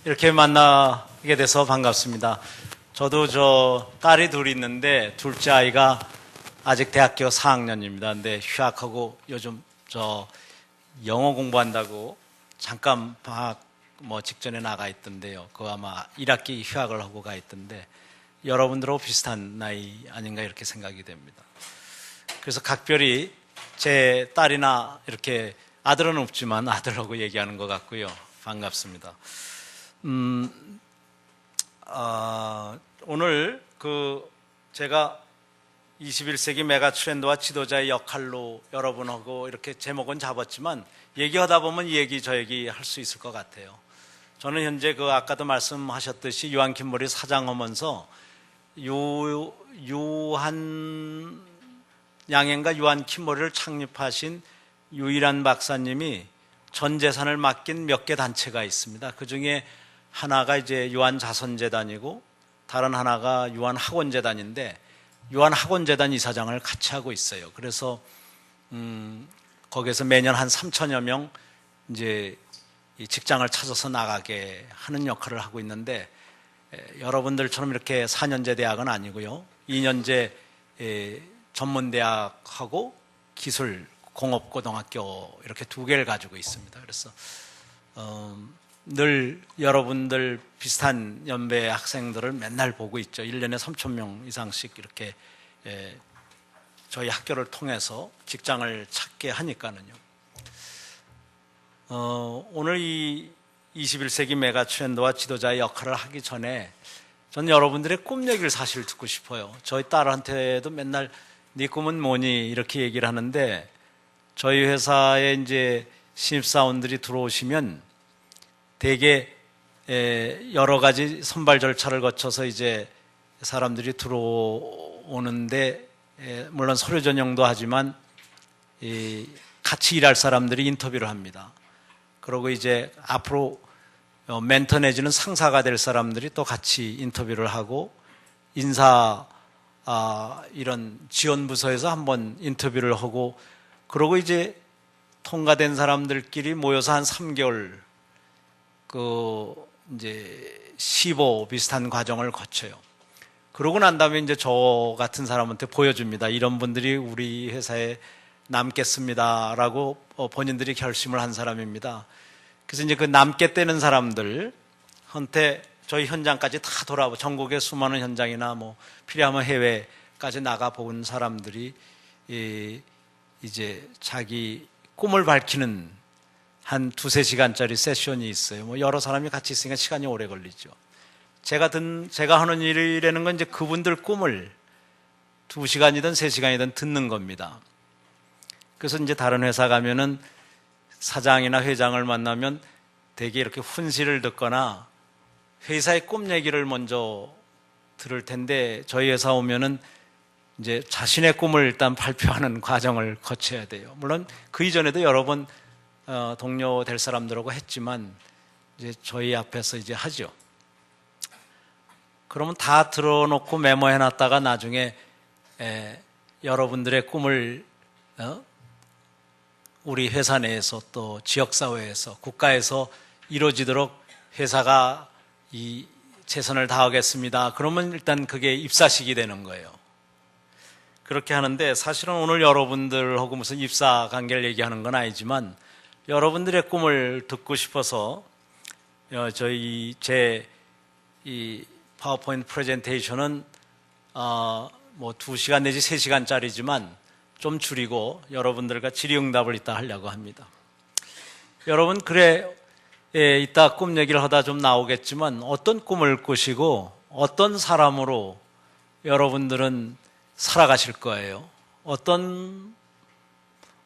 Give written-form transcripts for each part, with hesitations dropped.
이렇게 만나게 돼서 반갑습니다. 저도 딸이 둘 있는데 둘째 아이가 아직 대학교 4학년입니다. 근데 휴학하고 요즘 영어 공부한다고 잠깐 방학 직전에 나가 있던데요. 그거 아마 1학기 휴학을 하고 가 있던데 여러분들하고 비슷한 나이 아닌가 이렇게 생각이 됩니다. 그래서 각별히 제 딸이나 이렇게 아들은 없지만 아들하고 얘기하는 것 같고요. 반갑습니다. 오늘 제가 21세기 메가 트렌드와 지도자의 역할로 여러분하고 이렇게 제목은 잡았지만 얘기하다 보면 이 얘기 저 얘기 할 수 있을 것 같아요. 저는 현재 아까도 말씀하셨듯이 요한 킴머리 사장하면서 요한 양행과 요한 킴머리를 창립하신 유일한 박사님이 전 재산을 맡긴 몇 개 단체가 있습니다. 그 중에 하나가 이제 요한 자선재단이고 다른 하나가 요한 학원재단인데 요한 학원재단 이사장을 같이 하고 있어요. 그래서 거기서 매년 한 3천여 명 이제 이 직장을 찾아서 나가게 하는 역할을 하고 있는데 여러분들처럼 이렇게 4년제 대학은 아니고요. 2년제 전문대학하고 기술 공업고등학교 이렇게 두 개를 가지고 있습니다. 그래서 늘 여러분들 비슷한 연배 학생들을 맨날 보고 있죠. 1년에 3,000명 이상씩 이렇게 저희 학교를 통해서 직장을 찾게 하니까는요. 오늘 이 21세기 메가 트렌드와 지도자의 역할을 하기 전에 전 여러분들의 꿈 얘기를 사실 듣고 싶어요. 저희 딸한테도 맨날 네 꿈은 뭐니 이렇게 얘기를 하는데 저희 회사에 이제 신입사원들이 들어오시면 대개 여러 가지 선발 절차를 거쳐서 이제 사람들이 들어오는데 물론 서류 전형도 하지만 같이 일할 사람들이 인터뷰를 합니다. 그리고 이제 앞으로 멘토 내지는 상사가 될 사람들이 또 같이 인터뷰를 하고 이런 지원부서에서 한번 인터뷰를 하고 그러고 이제 통과된 사람들끼리 모여서 한 3개월 이제 시보 비슷한 과정을 거쳐요. 그러고 난 다음에 이제 저 같은 사람한테 보여줍니다. 이런 분들이 우리 회사에 남겠습니다라고 본인들이 결심을 한 사람입니다. 그래서 이제 그 남게 되는 사람들한테 저희 현장까지 다 돌아보고 전국의 수많은 현장이나 필요하면 해외까지 나가본 사람들이 이제 자기 꿈을 밝히는 한 2-3시간짜리 세션이 있어요. 여러 사람이 같이 있으니까 시간이 오래 걸리죠. 제가 하는 일이라는 건 이제 그분들 꿈을 2시간이든 3시간이든 듣는 겁니다. 그래서 이제 다른 회사 가면은 사장이나 회장을 만나면 되게 이렇게 훈시를 듣거나 회사의 꿈 얘기를 먼저 들을 텐데 저희 회사 오면은 이제 자신의 꿈을 일단 발표하는 과정을 거쳐야 돼요. 물론 그 이전에도 여러 번 동료 될 사람들하고 했지만 이제 저희 앞에서 이제 하죠. 그러면 다 들어놓고 메모해놨다가 나중에 여러분들의 꿈을 우리 회사 내에서 또 지역사회에서 국가에서 이루어지도록 회사가 이 최선을 다하겠습니다. 그러면 일단 그게 입사식이 되는 거예요. 그렇게 하는데 사실은 오늘 여러분들하고 무슨 입사 관계를 얘기하는 건 아니지만 여러분들의 꿈을 듣고 싶어서 이 파워포인트 프레젠테이션은 2시간 내지 3시간짜리지만 좀 줄이고 여러분들과 질의응답을 이따 하려고 합니다. 여러분 이따 꿈 얘기를 하다 좀 나오겠지만 어떤 꿈을 꾸시고 어떤 사람으로 여러분들은 살아가실 거예요? 어떤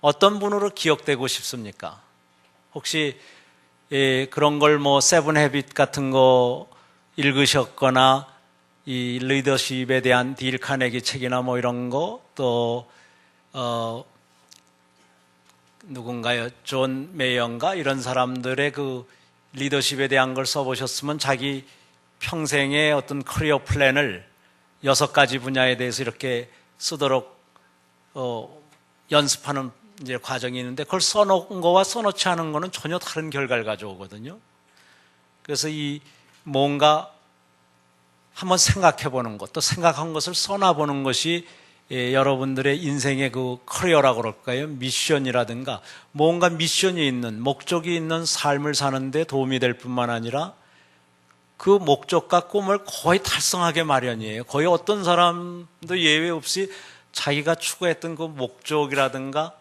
분으로 기억되고 싶습니까? 혹시 그런 걸 세븐 헤빗 같은 거 읽으셨거나 이 리더십에 대한 딜 카네기 책이나 이런 거 또 누군가요? 존 메이어인가 이런 사람들의 그 리더십에 대한 걸 써보셨으면 자기 평생의 어떤 커리어 플랜을 6가지 분야에 대해서 이렇게 쓰도록 연습하는 이제 과정이 있는데 그걸 써놓은 거와 써놓지 않은 거는 전혀 다른 결과를 가져오거든요. 그래서 이 뭔가 한번 생각해 보는 것, 또 생각한 것을 써놔보는 것이 여러분들의 인생의 그 커리어라고 그럴까요? 미션이라든가 뭔가 미션이 있는, 목적이 있는 삶을 사는데 도움이 될 뿐만 아니라 그 목적과 꿈을 거의 달성하게 마련이에요. 거의 어떤 사람도 예외 없이 자기가 추구했던 그 목적이라든가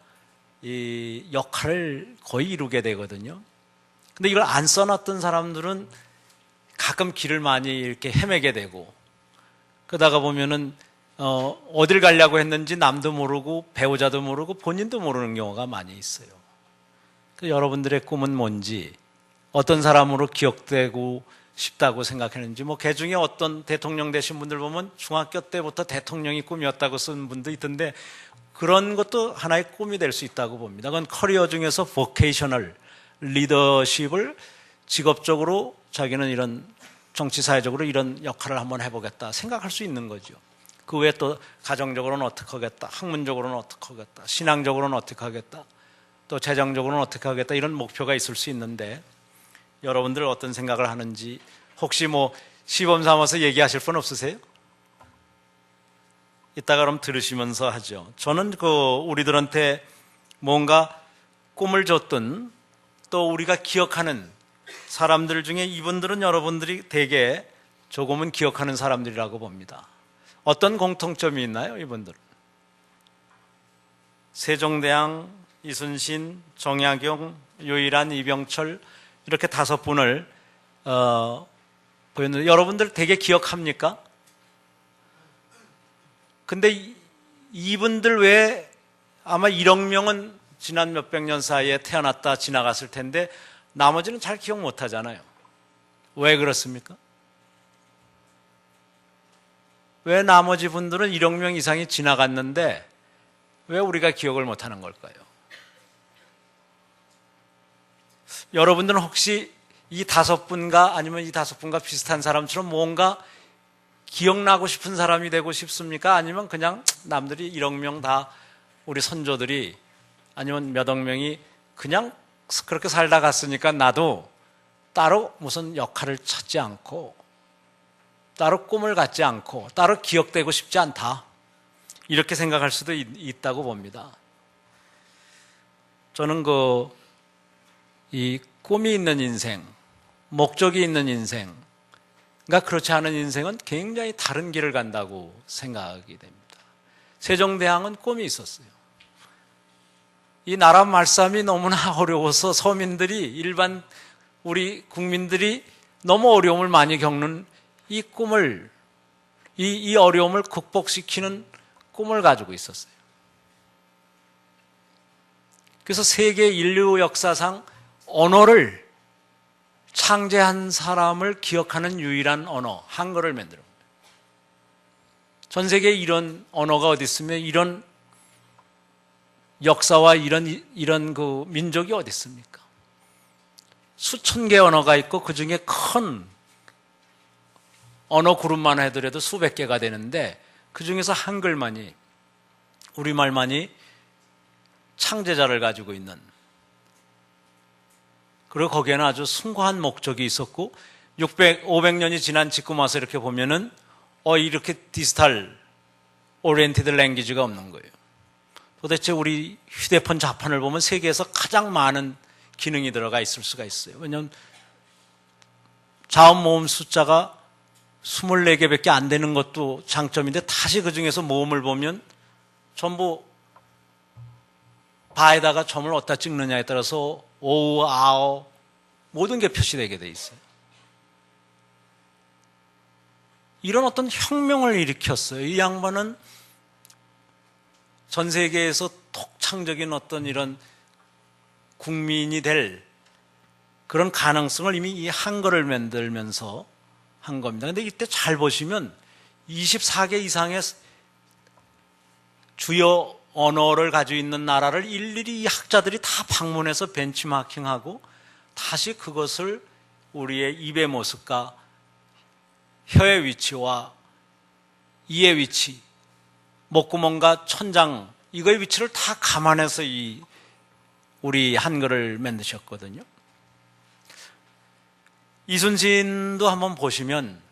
이 역할을 거의 이루게 되거든요. 근데 이걸 안 써놨던 사람들은 가끔 길을 많이 이렇게 헤매게 되고, 그러다가 보면은 어딜 가려고 했는지 남도 모르고 배우자도 모르고 본인도 모르는 경우가 많이 있어요. 여러분들의 꿈은 뭔지, 어떤 사람으로 기억되고 싶다고 생각했는지, 뭐 그 중에 어떤 대통령 되신 분들 보면 중학교 때부터 대통령이 꿈이었다고 쓴 분도 있던데, 그런 것도 하나의 꿈이 될 수 있다고 봅니다. 그건 커리어 중에서 보케이셔널 리더십을 직업적으로 자기는 이런 정치사회적으로 이런 역할을 한번 해보겠다 생각할 수 있는 거죠. 그 외에 또 가정적으로는 어떻게 하겠다, 학문적으로는 어떻게 하겠다, 신앙적으로는 어떻게 하겠다, 또 재정적으로는 어떻게 하겠다, 이런 목표가 있을 수 있는데, 여러분들 어떤 생각을 하는지 혹시 뭐 시범 삼아서 얘기하실 분 없으세요? 이따가 그럼 들으시면서 하죠. 저는 우리들한테 뭔가 꿈을 줬던, 또 우리가 기억하는 사람들 중에 이분들은 여러분들이 대개 조금은 기억하는 사람들이라고 봅니다. 어떤 공통점이 있나요, 이분들은? 세종대왕, 이순신, 정약용, 유일한, 이병철, 이렇게 5분을 보였는데, 여러분들 되게 기억합니까? 근데 이분들 외에 아마 1억 명은 지난 몇백 년 사이에 태어났다 지나갔을 텐데 나머지는 잘 기억 못 하잖아요. 왜 그렇습니까? 왜 나머지 분들은 1억 명 이상이 지나갔는데 왜 우리가 기억을 못 하는 걸까요? 여러분들은 혹시 이 5분과 아니면 이 5분과 비슷한 사람처럼 뭔가 기억나고 싶은 사람이 되고 싶습니까? 아니면 그냥 남들이 1억 명 다 우리 선조들이 아니면 몇 억 명이 그냥 그렇게 살다 갔으니까 나도 따로 무슨 역할을 찾지 않고 따로 꿈을 갖지 않고 따로 기억되고 싶지 않다, 이렇게 생각할 수도 있다고 봅니다. 저는 이 꿈이 있는 인생, 목적이 있는 인생, 그러니까 그렇지 않은 인생은 굉장히 다른 길을 간다고 생각이 됩니다. 세종대왕은 꿈이 있었어요. 이 나라 말싸움이 너무나 어려워서 서민들이, 일반 우리 국민들이 너무 어려움을 많이 겪는 이 꿈을, 이 어려움을 극복시키는 꿈을 가지고 있었어요. 그래서 세계 인류 역사상 언어를 창제한 사람을 기억하는 유일한 언어, 한글을 만들어. 전 세계에 이런 언어가 어디 있으며 이런 역사와 이런 그 민족이 어디 있습니까? 수천 개 언어가 있고 그 중에 큰 언어 그룹만 하더라도 수백 개가 되는데 그 중에서 한글만이, 우리말만이 창제자를 가지고 있는, 그리고 거기에는 아주 숭고한 목적이 있었고 500년이 지난 지금 와서 이렇게 보면은 이렇게 디지털 오리엔티드 랭귀지가 없는 거예요. 도대체 우리 휴대폰 자판을 보면 세계에서 가장 많은 기능이 들어가 있을 수가 있어요. 왜냐하면 자음 모음 숫자가 24개밖에 안 되는 것도 장점인데 다시 그 중에서 모음을 보면 전부 바에다가 점을 어디다 찍느냐에 따라서 오우, 아오 모든 게 표시되게 돼 있어요. 이런 어떤 혁명을 일으켰어요. 이 양반은 전 세계에서 독창적인 어떤 이런 국민이 될 그런 가능성을 이미 이 한글을 만들면서 한 겁니다. 근데 이때 잘 보시면 24개 이상의 주요 언어를 가지고 있는 나라를 일일이 이 학자들이 다 방문해서 벤치마킹하고 다시 그것을 우리의 입의 모습과 혀의 위치와 이의 위치, 목구멍과 천장, 이거의 위치를 다 감안해서 우리 한글을 만드셨거든요. 이순신도 한번 보시면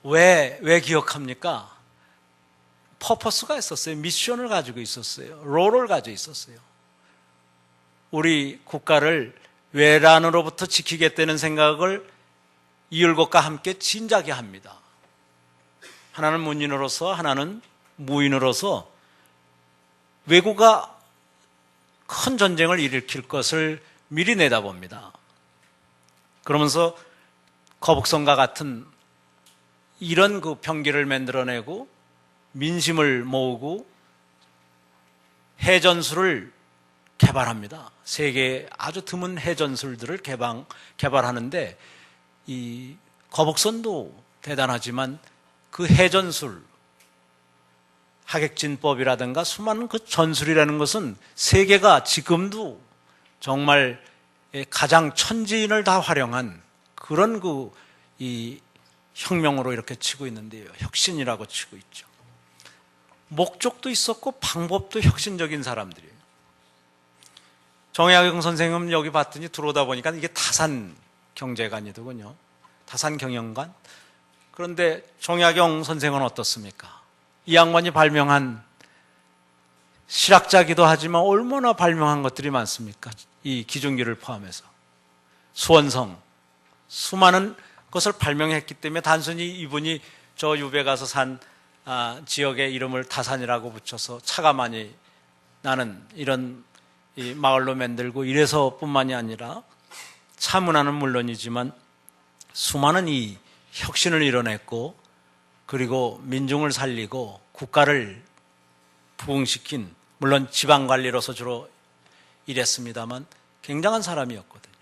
왜 기억합니까? 퍼포스가 있었어요. 미션을 가지고 있었어요. 롤을 가지고 있었어요. 우리 국가를 외란으로부터 지키겠다는 생각을 이율곡과 함께 진작에 합니다. 하나는 문인으로서, 하나는 무인으로서 왜구가 큰 전쟁을 일으킬 것을 미리 내다봅니다. 그러면서 거북선과 같은 이런 그 병기를 만들어내고 민심을 모으고 해전술을 개발합니다. 세계에 아주 드문 해전술들을 개발하는데 이 거북선도 대단하지만 그 해전술, 하객진법이라든가 수많은 그 전술이라는 것은 세계가 지금도 정말 가장 천지인을 다 활용한 그런 이 혁명으로 이렇게 치고 있는데요. 혁신이라고 치고 있죠. 목적도 있었고 방법도 혁신적인 사람들이에요. 정약용 선생님 여기 봤더니 들어오다 보니까 이게 타산 경제관이더군요. 타산 경영관. 그런데 정약용 선생은 어떻습니까? 이 양반이 발명한 실학자기도 하지만 얼마나 발명한 것들이 많습니까? 이 기중기를 포함해서. 수원성. 수많은 것을 발명했기 때문에 단순히 이분이 저 유배 가서 산 지역의 이름을 타산이라고 붙여서 차가 많이 나는 이런 이 마을로 만들고 이래서 뿐만이 아니라 차 문화는 물론이지만 수많은 이 혁신을 이뤄냈고 그리고 민중을 살리고 국가를 부흥시킨, 물론 지방관리로서 주로 일했습니다만 굉장한 사람이었거든요.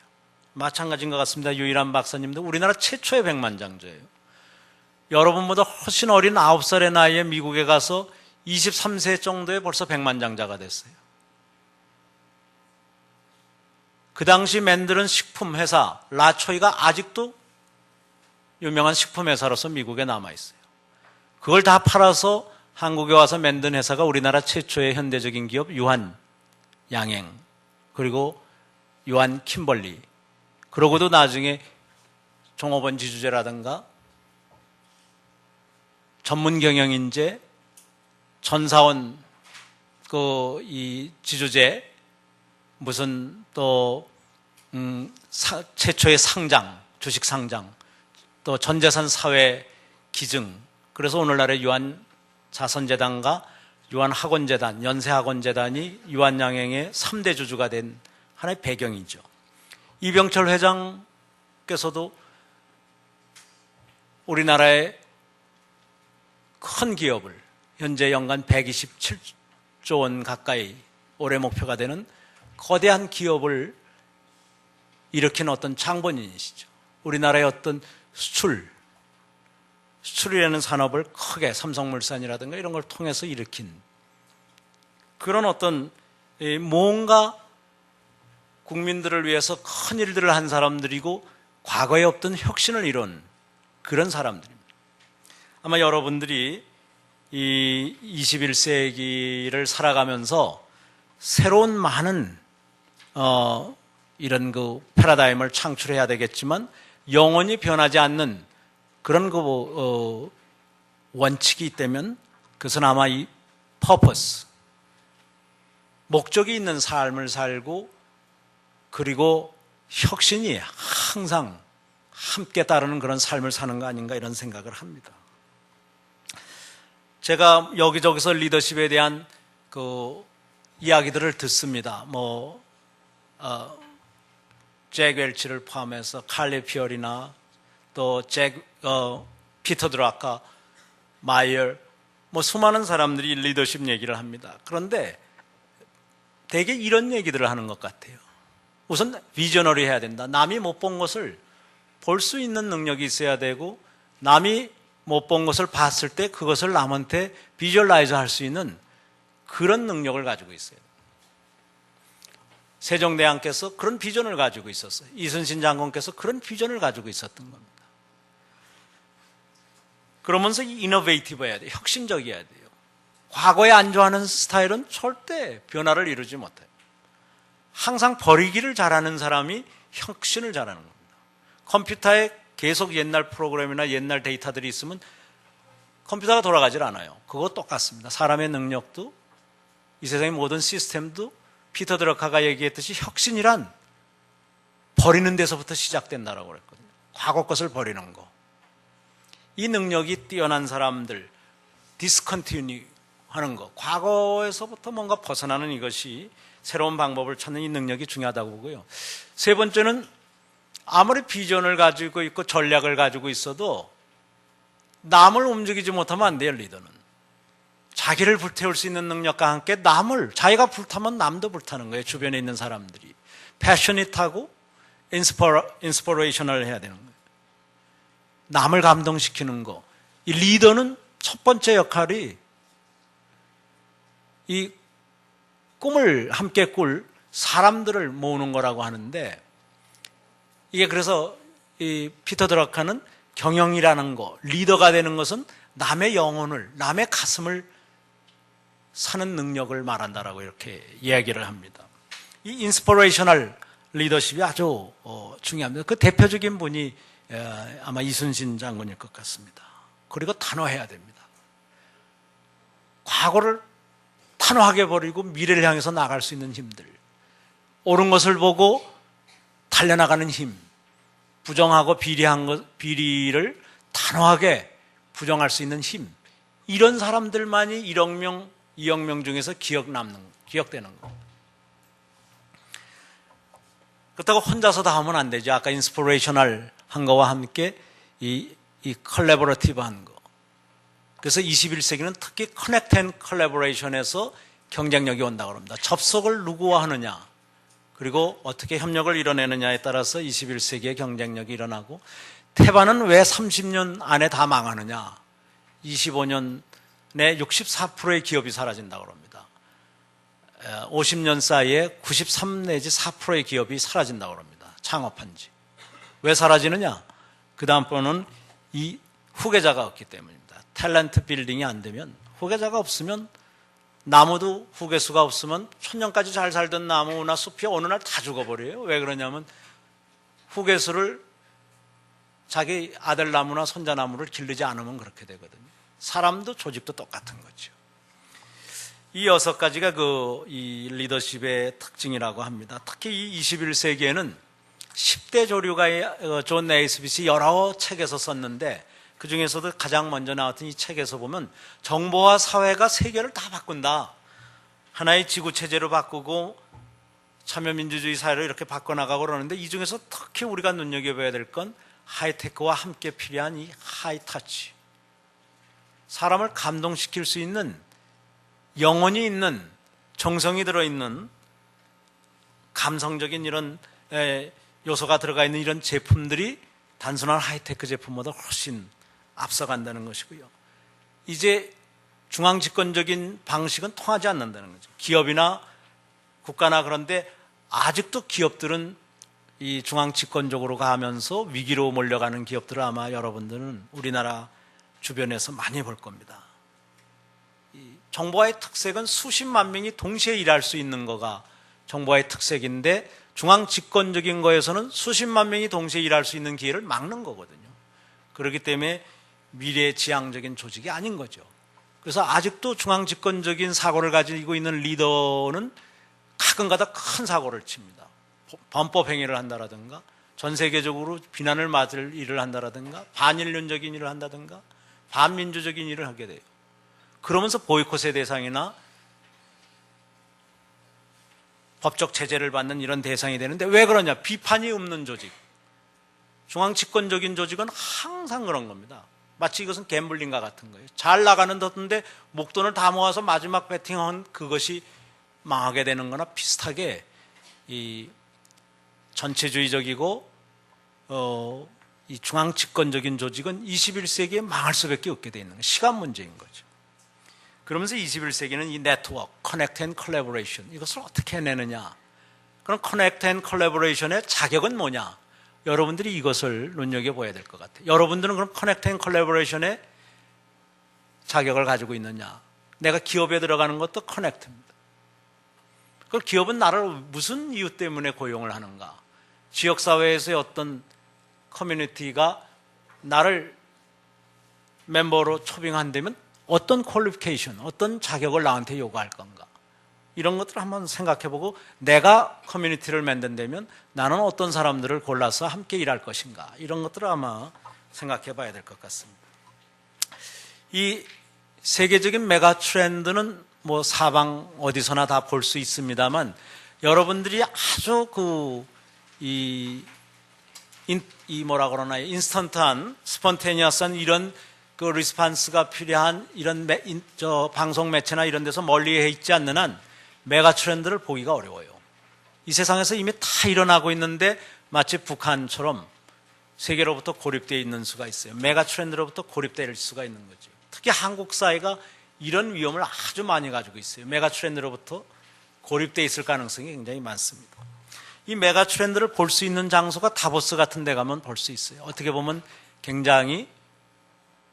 마찬가지인 것 같습니다. 유일한 박사님도 우리나라 최초의 백만장자예요. 여러분보다 훨씬 어린 9살의 나이에 미국에 가서 23세 정도에 벌써 백만장자가 됐어요. 그 당시 만드는 식품회사 라초이가 아직도 유명한 식품회사로서 미국에 남아있어요. 그걸 다 팔아서 한국에 와서 만든 회사가 우리나라 최초의 현대적인 기업 유한양행, 그리고 유한킴벌리, 그러고도 나중에 종업원 지주제라든가 전문경영인재, 전사원 이 지주제, 무슨 또 최초의 상장, 주식 상장, 또 전재산 사회 기증. 그래서 오늘날의 유한자선재단과 유한학원재단, 연세학원재단이 유한양행의 3대 주주가 된 하나의 배경이죠. 이병철 회장께서도 우리나라의 큰 기업을 현재 연간 127조 원 가까이 올해 목표가 되는 거대한 기업을 일으킨 어떤 창본인이시죠. 우리나라의 어떤 수출이라는 산업을 크게 삼성물산이라든가 이런 걸 통해서 일으킨 그런 어떤 뭔가 국민들을 위해서 큰 일들을 한 사람들이고 과거에 없던 혁신을 이룬 그런 사람들입니다. 아마 여러분들이 이 21세기를 살아가면서 새로운 많은 이런 그 패러다임을 창출해야 되겠지만 영원히 변하지 않는 그런 원칙이 있다면 그것은 아마 이 purpose, 목적이 있는 삶을 살고 그리고 혁신이 항상 함께 따르는 그런 삶을 사는 거 아닌가 이런 생각을 합니다. 제가 여기저기서 리더십에 대한 그 이야기들을 듣습니다. 잭 웰치를 포함해서 칼리 피어리나 또 피터 드라카, 마이어, 수많은 사람들이 리더십 얘기를 합니다. 그런데 되게 이런 얘기들을 하는 것 같아요. 우선 비저너리 해야 된다. 남이 못 본 것을 볼 수 있는 능력이 있어야 되고 남이 못 본 것을 봤을 때 그것을 남한테 비주얼라이즈 할 수 있는 그런 능력을 가지고 있어요. 세종대왕께서 그런 비전을 가지고 있었어요. 이순신 장군께서 그런 비전을 가지고 있었던 겁니다. 그러면서 이노베이티브해야 돼요. 혁신적이어야 돼요. 과거에 안 좋아하는 스타일은 절대 변화를 이루지 못해요. 항상 버리기를 잘하는 사람이 혁신을 잘하는 겁니다. 컴퓨터에 계속 옛날 프로그램이나 옛날 데이터들이 있으면 컴퓨터가 돌아가질 않아요. 그거 똑같습니다. 사람의 능력도 이 세상의 모든 시스템도 피터 드러커가 얘기했듯이 혁신이란 버리는 데서부터 시작된다라고 그랬거든요. 과거 것을 버리는 거. 이 능력이 뛰어난 사람들, 디스컨티뉴 하는 거, 과거에서부터 뭔가 벗어나는 이것이 새로운 방법을 찾는 이 능력이 중요하다고 보고요. 세 번째는 아무리 비전을 가지고 있고 전략을 가지고 있어도 남을 움직이지 못하면 안 돼요, 리더는. 자기를 불태울 수 있는 능력과 함께 남을, 자기가 불타면 남도 불타는 거예요, 주변에 있는 사람들이. 패셔닛하고 인스퍼레이셔널 해야 되는 거예요. 남을 감동시키는 거. 이 리더는 첫 번째 역할이 이 꿈을 함께 꿀 사람들을 모으는 거라고 하는데, 이게 그래서 이 피터 드러커는 경영이라는 거, 리더가 되는 것은 남의 영혼을, 남의 가슴을 사는 능력을 말한다라고 이렇게 이야기를 합니다. 이 인스퍼레이셔널 리더십이 아주 중요합니다. 그 대표적인 분이 아마 이순신 장군일 것 같습니다. 그리고 단호해야 됩니다. 과거를 단호하게 버리고 미래를 향해서 나갈 수 있는 힘들, 옳은 것을 보고 달려나가는 힘, 부정하고 비리를 단호하게 부정할 수 있는 힘, 이런 사람들만이 1억 명, 2억 명 중에서 기억되는 거. 그렇다고 혼자서 다 하면 안 되죠. 아까 인스피레이셔널 한 거와 함께 이 컬래버러티브 한 거. 그래서 21세기는 특히 커넥트 앤 컬래버레이션에서 경쟁력이 온다고 합니다. 접속을 누구와 하느냐, 그리고 어떻게 협력을 이뤄내느냐에 따라서 21세기의 경쟁력이 일어나고, 태반은 왜 30년 안에 다 망하느냐, 25년 내 64%의 기업이 사라진다고 합니다. 50년 사이에 93 내지 4%의 기업이 사라진다고 합니다. 창업한 지. 왜 사라지느냐? 그 다음 번은 이 후계자가 없기 때문입니다. 탤런트 빌딩이 안 되면, 후계자가 없으면, 나무도 후계수가 없으면 천년까지 잘 살던 나무나 숲이 어느 날 다 죽어버려요. 왜 그러냐면 후계수를 자기 아들나무나 손자나무를 기르지 않으면 그렇게 되거든요. 사람도 조직도 똑같은 거죠. 이 6가지가 이 리더십의 특징이라고 합니다. 특히 이 21세기에는 10대 조류가 존 네이스빗이 여러 책에서 썼는데, 그 중에서도 가장 먼저 나왔던 이 책에서 보면 정보화 사회가 세계를 다 바꾼다. 하나의 지구체제로 바꾸고 참여민주주의 사회로 이렇게 바꿔나가고 그러는데, 이 중에서 특히 우리가 눈여겨봐야 될 건 하이테크와 함께 필요한 이 하이터치. 사람을 감동시킬 수 있는, 영혼이 있는, 정성이 들어있는 감성적인 이런 요소가 들어가 있는 이런 제품들이 단순한 하이테크 제품보다 훨씬 앞서간다는 것이고요. 이제 중앙집권적인 방식은 통하지 않는다는 거죠. 기업이나 국가나. 그런데 아직도 기업들은 이 중앙집권적으로 가면서 위기로 몰려가는 기업들을 아마 여러분들은 우리나라 주변에서 많이 볼 겁니다. 이 정보화의 특색은 수십만 명이 동시에 일할 수 있는 거가 정보화의 특색인데, 중앙집권적인 거에서는 수십만 명이 동시에 일할 수 있는 기회를 막는 거거든요. 그렇기 때문에 미래지향적인 조직이 아닌 거죠. 그래서 아직도 중앙집권적인 사고를 가지고 있는 리더는 가끔가다 큰 사고를 칩니다. 범법행위를 한다라든가, 전 세계적으로 비난을 맞을 일을 한다라든가, 반인륜적인 일을 한다든가, 반민주적인 일을 하게 돼요. 그러면서 보이콧의 대상이나 법적 제재를 받는 이런 대상이 되는데, 왜 그러냐? 비판이 없는 조직. 중앙집권적인 조직은 항상 그런 겁니다. 마치 이것은 갬블링과 같은 거예요. 잘 나가는 듯한데 목돈을 다 모아서 마지막 배팅한 그것이 망하게 되는 거나 비슷하게, 이 전체주의적이고 이 중앙집권적인 조직은 21세기에 망할 수밖에 없게 돼 있는 거예요. 시간 문제인 거죠. 그러면서 21세기는 이 네트워크, 커넥트 앤 컬래버레이션, 이것을 어떻게 해내느냐. 그럼 커넥트 앤 컬래버레이션의 자격은 뭐냐? 여러분들이 이것을 눈여겨봐야 될 것 같아요. 여러분들은 그럼 커넥트 앤 컬래버레이션의 자격을 가지고 있느냐? 내가 기업에 들어가는 것도 커넥트입니다. 그럼 기업은 나를 무슨 이유 때문에 고용을 하는가? 지역사회에서의 어떤 커뮤니티가 나를 멤버로 초빙한다면 어떤 퀄리피케이션, 어떤 자격을 나한테 요구할 건가? 이런 것들을 한번 생각해보고 내가 커뮤니티를 만든다면 나는 어떤 사람들을 골라서 함께 일할 것인가? 이런 것들을 아마 생각해봐야 될 것 같습니다. 이 세계적인 메가 트렌드는 뭐 사방 어디서나 다 볼 수 있습니다만 여러분들이 아주 뭐라 그러나 인스턴트한 스폰테니어스한 이런 그 리스판스가 필요한 이런 방송 매체나 이런 데서 멀리 있지 않는 한 메가 트렌드를 보기가 어려워요. 이 세상에서 이미 다 일어나고 있는데 마치 북한처럼 세계로부터 고립되어 있는 수가 있어요. 메가 트렌드로부터 고립될 수가 있는 거죠. 특히 한국 사회가 이런 위험을 아주 많이 가지고 있어요. 메가 트렌드로부터 고립되어 있을 가능성이 굉장히 많습니다. 이 메가 트렌드를 볼 수 있는 장소가 다보스 같은 데 가면 볼 수 있어요. 어떻게 보면 굉장히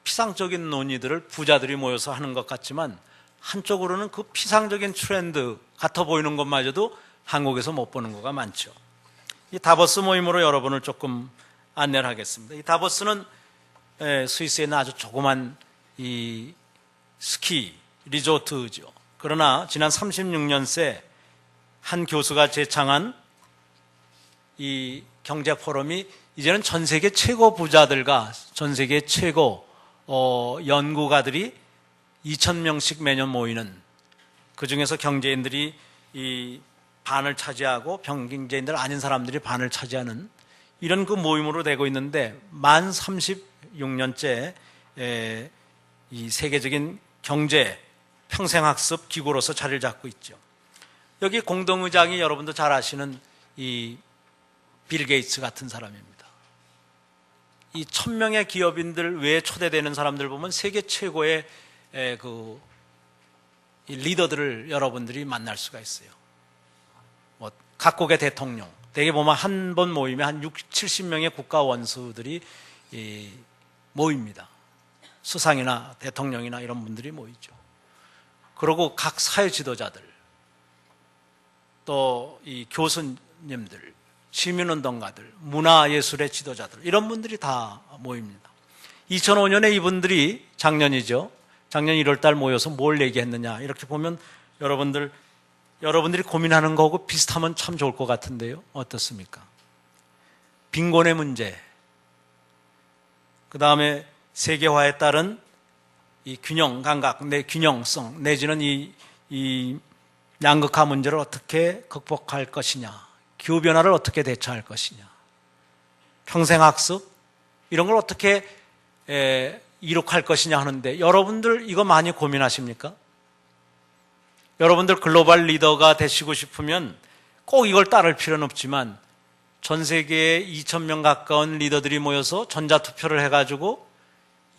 피상적인 논의들을 부자들이 모여서 하는 것 같지만 한쪽으로는 그 피상적인 트렌드 같아 보이는 것마저도 한국에서 못 보는 거가 많죠. 이 다보스 모임으로 여러분을 조금 안내를 하겠습니다. 이 다보스는 스위스에 있는 아주 조그만 이 스키 리조트죠. 그러나 지난 36년새 한 교수가 제창한 이 경제 포럼이 이제는 전 세계 최고 부자들과 전 세계 최고 연구가들이 2,000명씩 매년 모이는, 그 중에서 경제인들이 이 반을 차지하고 경제인들 아닌 사람들이 반을 차지하는 이런 그 모임으로 되고 있는데 만 36년째 이 세계적인 경제 평생학습 기구로서 자리를 잡고 있죠. 여기 공동의장이 여러분도 잘 아시는 이 빌 게이츠 같은 사람입니다. 이 1,000명의 기업인들 외에 초대되는 사람들 보면 세계 최고의 이 리더들을 여러분들이 만날 수가 있어요. 뭐 각국의 대통령, 대개 보면 한 번 모임에 한 60, 70명의 국가 원수들이 모입니다. 수상이나 대통령이나 이런 분들이 모이죠. 그리고 각 사회 지도자들, 또 이 교수님들, 시민운동가들, 문화예술의 지도자들, 이런 분들이 다 모입니다. 2005년에 이분들이 작년 1월 달 모여서 뭘 얘기했느냐 이렇게 보면 여러분들이 고민하는 거하고 비슷하면 참 좋을 것 같은데요. 어떻습니까? 빈곤의 문제, 그 다음에 세계화에 따른 이 균형 감각, 균형성 내지는 이 양극화 문제를 어떻게 극복할 것이냐, 기후변화를 어떻게 대처할 것이냐, 평생학습 이런 걸 어떻게 이룩할 것이냐 하는데 여러분들 이거 많이 고민하십니까? 여러분들 글로벌 리더가 되시고 싶으면 꼭 이걸 따를 필요는 없지만 전 세계에 2,000명 가까운 리더들이 모여서 전자투표를 해가지고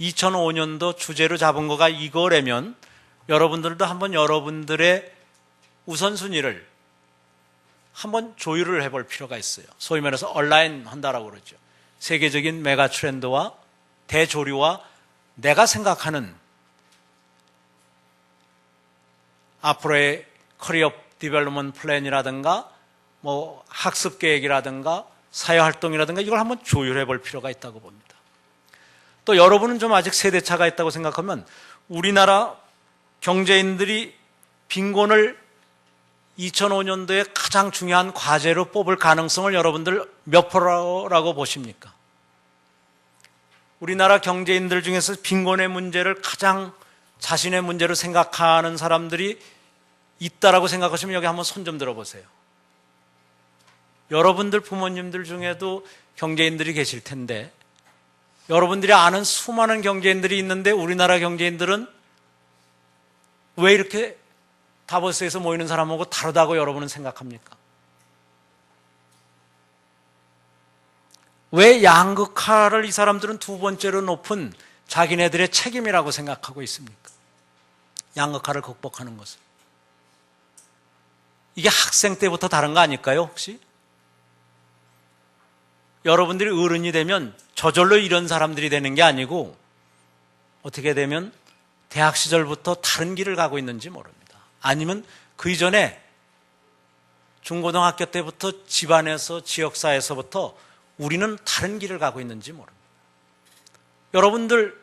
2005년도 주제로 잡은 거가 이거라면 여러분들도 한번 여러분들의 우선순위를 한번 조율을 해볼 필요가 있어요. 소위 말해서 얼라인 한다라고 그러죠. 세계적인 메가 트렌드와 대조류와 내가 생각하는 앞으로의 커리어 디벨롭먼트 플랜이라든가 뭐 학습 계획이라든가 사회 활동이라든가 이걸 한번 조율해 볼 필요가 있다고 봅니다. 또 여러분은 좀 아직 세대차가 있다고 생각하면 우리나라 경제인들이 빈곤을 2005년도에 가장 중요한 과제로 뽑을 가능성을 여러분들 몇 프로라고 보십니까? 우리나라 경제인들 중에서 빈곤의 문제를 가장 자신의 문제로 생각하는 사람들이 있다라고 생각하시면 여기 한번 손 좀 들어보세요. 여러분들 부모님들 중에도 경제인들이 계실 텐데 여러분들이 아는 수많은 경제인들이 있는데 우리나라 경제인들은 왜 이렇게 다보스에서 모이는 사람하고 다르다고 여러분은 생각합니까? 왜 양극화를 이 사람들은 두 번째로 높은 자기네들의 책임이라고 생각하고 있습니까? 양극화를 극복하는 것은. 이게 학생 때부터 다른 거 아닐까요, 혹시? 여러분들이 어른이 되면 저절로 이런 사람들이 되는 게 아니고 어떻게 되면 대학 시절부터 다른 길을 가고 있는지 모릅니다. 아니면 그 이전에 중고등학교 때부터 집안에서 지역사회에서부터 우리는 다른 길을 가고 있는지 모릅니다. 여러분들,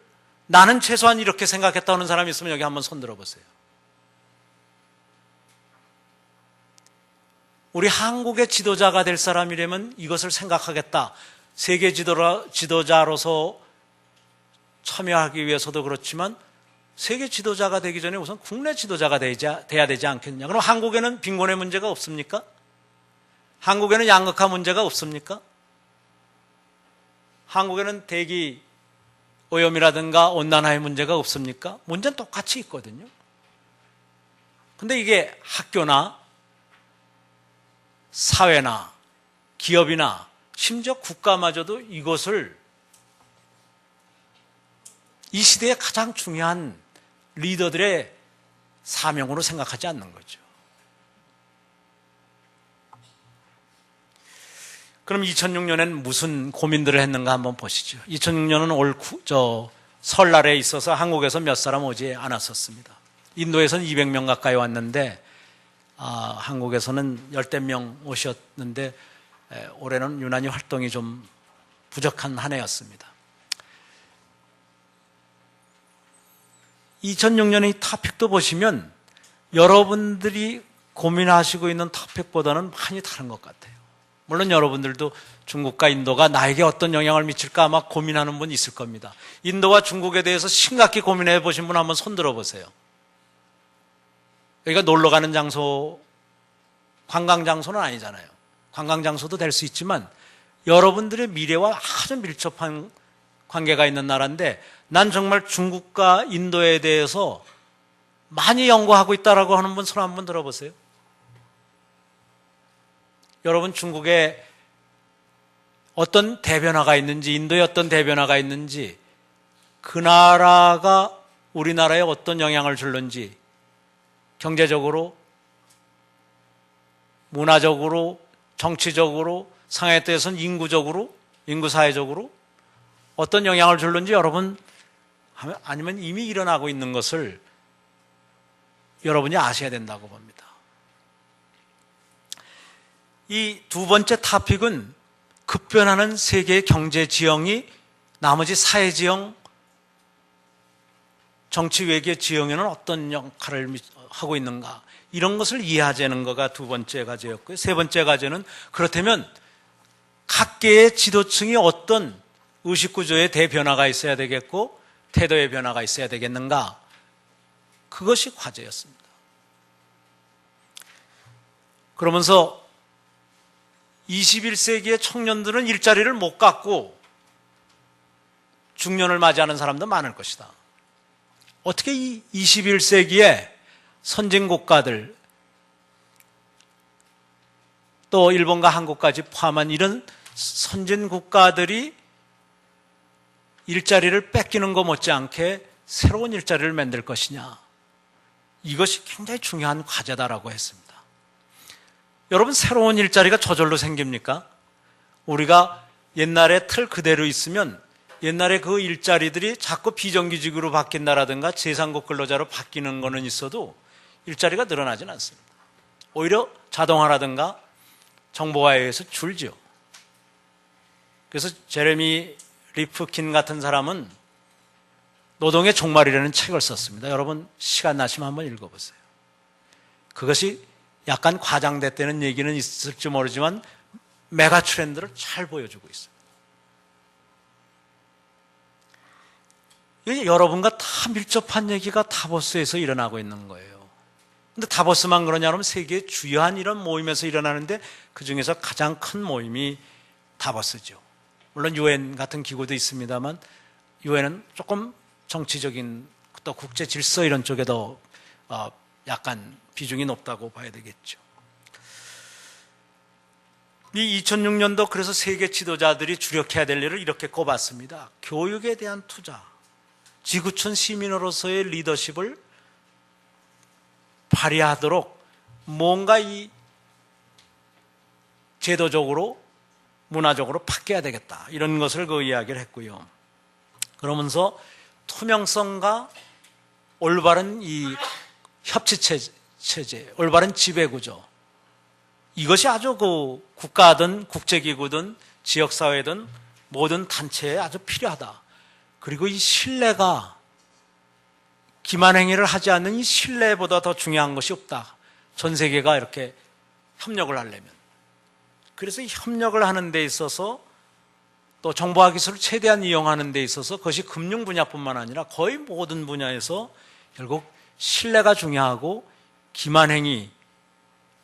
나는 최소한 이렇게 생각했다 하는 사람이 있으면 여기 한번 손 들어보세요. 우리 한국의 지도자가 될 사람이라면 이것을 생각하겠다. 세계 지도자로서 참여하기 위해서도 그렇지만 세계 지도자가 되기 전에 우선 국내 지도자가 돼야 되지 않겠느냐. 그럼 한국에는 빈곤의 문제가 없습니까? 한국에는 양극화 문제가 없습니까? 한국에는 대기 오염이라든가 온난화의 문제가 없습니까? 문제는 똑같이 있거든요. 근데 이게 학교나 사회나 기업이나 심지어 국가마저도 이것을 이 시대의 가장 중요한 리더들의 사명으로 생각하지 않는 거죠. 그럼 2006년엔 무슨 고민들을 했는가 한번 보시죠. 2006년은 설날에 있어서 한국에서 몇 사람 오지 않았었습니다. 인도에서는 200명 가까이 왔는데 한국에서는 열댓 명 오셨는데 올해는 유난히 활동이 좀 부족한 한 해였습니다. 2006년의 토픽도 보시면 여러분들이 고민하시고 있는 토픽보다는 많이 다른 것 같아요. 물론 여러분들도 중국과 인도가 나에게 어떤 영향을 미칠까 아마 고민하는 분 있을 겁니다. 인도와 중국에 대해서 심각히 고민해 보신 분 한번 손 들어 보세요. 여기가 놀러 가는 장소, 관광 장소는 아니잖아요. 관광 장소도 될 수 있지만 여러분들의 미래와 아주 밀접한 관계가 있는 나라인데 난 정말 중국과 인도에 대해서 많이 연구하고 있다라고 하는 분 손 한번 들어보세요. 여러분, 중국에 어떤 대변화가 있는지, 인도에 어떤 대변화가 있는지, 그 나라가 우리나라에 어떤 영향을 줄는지, 경제적으로, 문화적으로, 정치적으로, 상하에 대해서는 인구적으로, 인구사회적으로 어떤 영향을 줄는지 여러분, 아니면 이미 일어나고 있는 것을 여러분이 아셔야 된다고 봅니다. 이 두 번째 토픽은 급변하는 세계의 경제 지형이 나머지 사회 지형, 정치 외교 지형에는 어떤 역할을 하고 있는가, 이런 것을 이해하자는 거가 두 번째 과제였고요. 세 번째 과제는 그렇다면 각계의 지도층이 어떤 의식구조의 대변화가 있어야 되겠고 태도의 변화가 있어야 되겠는가, 그것이 과제였습니다. 그러면서 21세기의 청년들은 일자리를 못 갖고 중년을 맞이하는 사람도 많을 것이다. 어떻게 이 21세기에 선진국가들, 또 일본과 한국까지 포함한 이런 선진국가들이 일자리를 뺏기는 것 못지않게 새로운 일자리를 만들 것이냐, 이것이 굉장히 중요한 과제다라고 했습니다. 여러분, 새로운 일자리가 저절로 생깁니까? 우리가 옛날에 틀 그대로 있으면 옛날에 그 일자리들이 자꾸 비정규직으로 바뀐다라든가 제3국 근로자로 바뀌는 거는 있어도 일자리가 늘어나진 않습니다. 오히려 자동화라든가 정보화에 의해서 줄죠. 그래서 제레미 리프킨 같은 사람은 노동의 종말이라는 책을 썼습니다. 여러분, 시간 나시면 한번 읽어보세요. 그것이 약간 과장됐다는 얘기는 있을지 모르지만 메가 트렌드를 잘 보여주고 있습니다. 여러분과 다 밀접한 얘기가 다보스에서 일어나고 있는 거예요. 근데 다보스만 그러냐면 세계의 주요한 이런 모임에서 일어나는데 그 중에서 가장 큰 모임이 다보스죠. 물론 UN 같은 기구도 있습니다만 UN은 조금 정치적인 또 국제 질서 이런 쪽에 더 약간 비중이 높다고 봐야 되겠죠. 이 2006년도 그래서 세계 지도자들이 주력해야 될 일을 이렇게 꼽았습니다. 교육에 대한 투자, 지구촌 시민으로서의 리더십을 발휘하도록 뭔가 이 제도적으로, 문화적으로 바뀌어야 되겠다, 이런 것을 그 이야기를 했고요. 그러면서 투명성과 올바른 이 협치체제, 올바른 지배구조, 이것이 아주 그 국가든 국제기구든 지역사회든 모든 단체에 아주 필요하다. 그리고 이 신뢰가 기만행위를 하지 않는 이 신뢰보다 더 중요한 것이 없다. 전 세계가 이렇게 협력을 하려면. 그래서 이 협력을 하는 데 있어서 또 정보화 기술을 최대한 이용하는 데 있어서 그것이 금융 분야뿐만 아니라 거의 모든 분야에서 결국 신뢰가 중요하고 기만행위,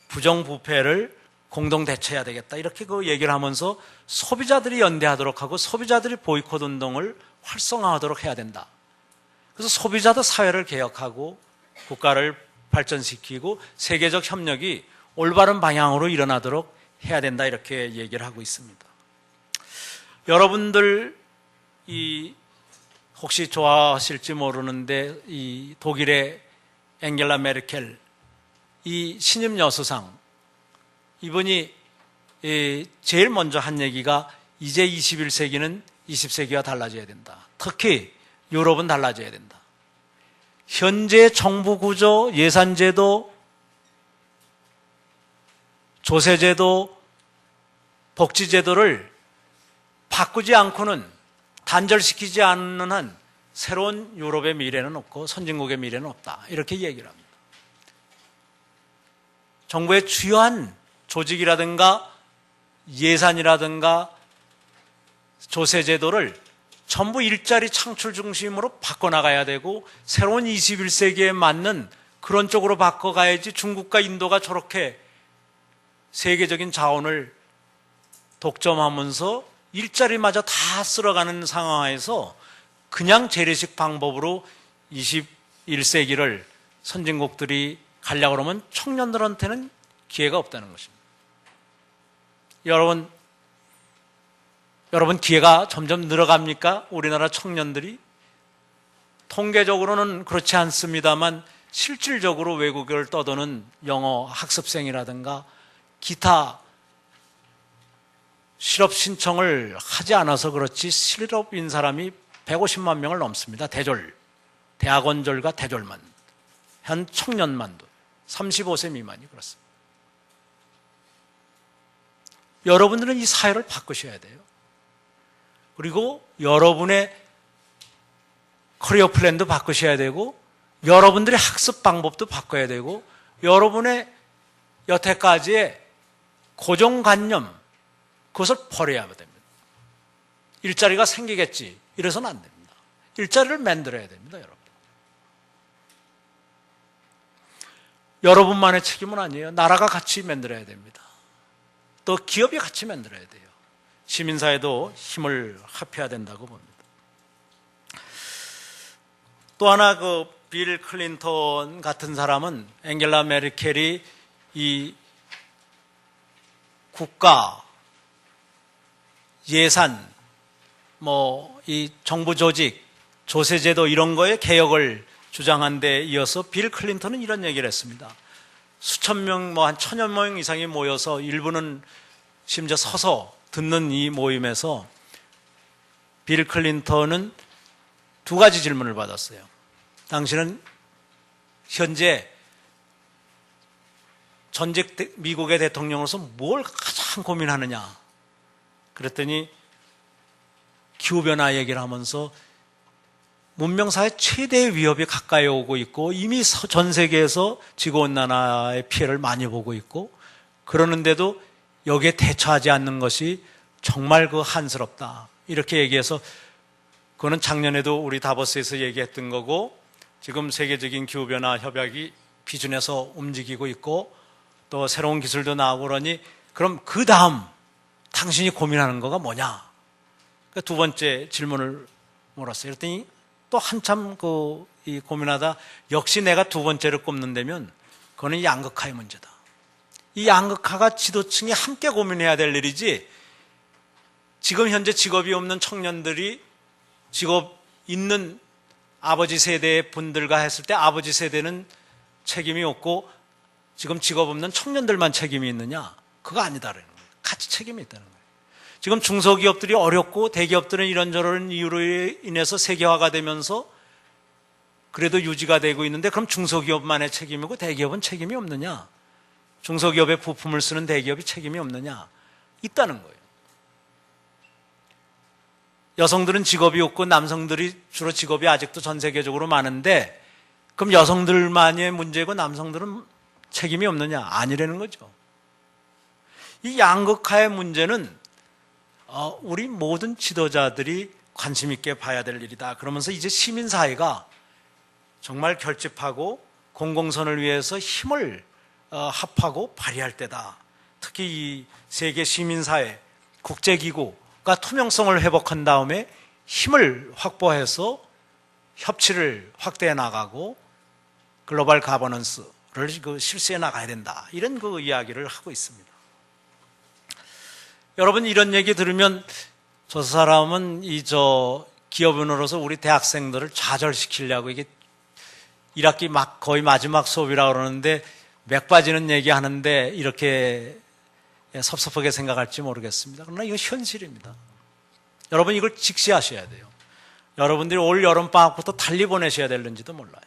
부정부패를 공동 대처해야 되겠다. 이렇게 그 얘기를 하면서 소비자들이 연대하도록 하고 소비자들이 보이콧 운동을 활성화하도록 해야 된다. 그래서 소비자도 사회를 개혁하고 국가를 발전시키고 세계적 협력이 올바른 방향으로 일어나도록 해야 된다. 이렇게 얘기를 하고 있습니다. 여러분들 혹시 좋아하실지 모르는데 이 독일의 앵겔라 메르켈 이 신임 여수상 이분이 제일 먼저 한 얘기가 이제 21세기는 20세기와 달라져야 된다. 특히 유럽은 달라져야 된다. 현재 정부 구조, 예산제도, 조세제도, 복지제도를 바꾸지 않고는 단절시키지 않는 한 새로운 유럽의 미래는 없고 선진국의 미래는 없다. 이렇게 얘기를 합니다. 정부의 주요한 조직이라든가 예산이라든가 조세제도를 전부 일자리 창출 중심으로 바꿔나가야 되고 새로운 21세기에 맞는 그런 쪽으로 바꿔가야지 중국과 인도가 저렇게 세계적인 자원을 독점하면서 일자리마저 다 쓸어가는 상황에서 그냥 재래식 방법으로 21세기를 선진국들이 가려고 그러면 청년들한테는 기회가 없다는 것입니다. 여러분 기회가 점점 늘어갑니까? 우리나라 청년들이? 통계적으로는 그렇지 않습니다만 실질적으로 외국을 떠도는 영어 학습생이라든가 기타 실업 신청을 하지 않아서 그렇지 실업인 사람이 150만 명을 넘습니다. 대학원졸과 대졸만 한 청년만도 35세 미만이 그렇습니다. 여러분들은 이 사회를 바꾸셔야 돼요. 그리고 여러분의 커리어 플랜도 바꾸셔야 되고 여러분들의 학습 방법도 바꿔야 되고 여러분의 여태까지의 고정관념 그것을 버려야 됩니다. 일자리가 생기겠지 이래서는 안 됩니다. 일자리를 만들어야 됩니다. 여러분만의 책임은 아니에요. 나라가 같이 만들어야 됩니다. 또 기업이 같이 만들어야 돼요. 시민사회도 힘을 합해야 된다고 봅니다. 또 하나 빌 클린턴 같은 사람은 앵겔라 메르켈이 이 국가 예산 이 정부 조직 조세제도 이런 거에 개혁을 주장한 데 이어서 빌 클린턴은 이런 얘기를 했습니다. 수천 명, 한 1000여 명 이상이 모여서 일부는 심지어 서서 듣는 이 모임에서 빌 클린턴은 두 가지 질문을 받았어요. 당신은 현재 전직 미국의 대통령으로서 뭘 가장 고민하느냐? 그랬더니 기후변화 얘기를 하면서 문명사회 최대의 위협이 가까이 오고 있고 이미 전 세계에서 지구온난화의 피해를 많이 보고 있고 그러는데도 여기에 대처하지 않는 것이 정말 한스럽다. 이렇게 얘기해서 그거는 작년에도 우리 다보스에서 얘기했던 거고 지금 세계적인 기후변화 협약이 비준에서 움직이고 있고 또 새로운 기술도 나오고 그러니 그럼 그 다음 당신이 고민하는 거가 뭐냐? 두 번째 질문을 물었어요. 그랬더니 또 한참 이 고민하다 역시 내가 두 번째를 꼽는다면 그거는 양극화의 문제다. 이 양극화가 지도층이 함께 고민해야 될 일이지 지금 현재 직업이 없는 청년들이 직업 있는 아버지 세대의 분들과 했을 때 아버지 세대는 책임이 없고 지금 직업 없는 청년들만 책임이 있느냐? 그거 아니다라는 거예요. 같이 책임이 있다는 거예요. 지금 중소기업들이 어렵고 대기업들은 이런저런 이유로 인해서 세계화가 되면서 그래도 유지가 되고 있는데 그럼 중소기업만의 책임이고 대기업은 책임이 여성들은 직업이 없고 남성들이 주로 직업이 아직도 전 세계적으로 많은데 그럼 여성들만의 문제고 남성들은 책임이 없느냐? 아니라는 거죠. 이 양극화의 문제는 우리 모든 지도자들이 관심 있게 봐야 될 일이다. 그러면서 이제 시민사회가 정말 결집하고 공공선을 위해서 힘을 합하고 발휘할 때다. 특히 이 세계 시민사회, 국제기구가 투명성을 회복한 다음에 힘을 확보해서 협치를 확대해 나가고 글로벌 가버넌스를 실시해 나가야 된다. 이런 이야기를 하고 있습니다. 여러분 이런 얘기 들으면 저 사람은 기업인으로서 우리 대학생들을 좌절시키려고 이게 1학기 거의 마지막 수업이라고 그러는데 맥 빠지는 얘기 하는데 이렇게 섭섭하게 생각할지 모르겠습니다. 그러나 이건 현실입니다. 여러분 이걸 직시하셔야 돼요. 여러분들이 올 여름방학부터 달리 보내셔야 될는지도 몰라요.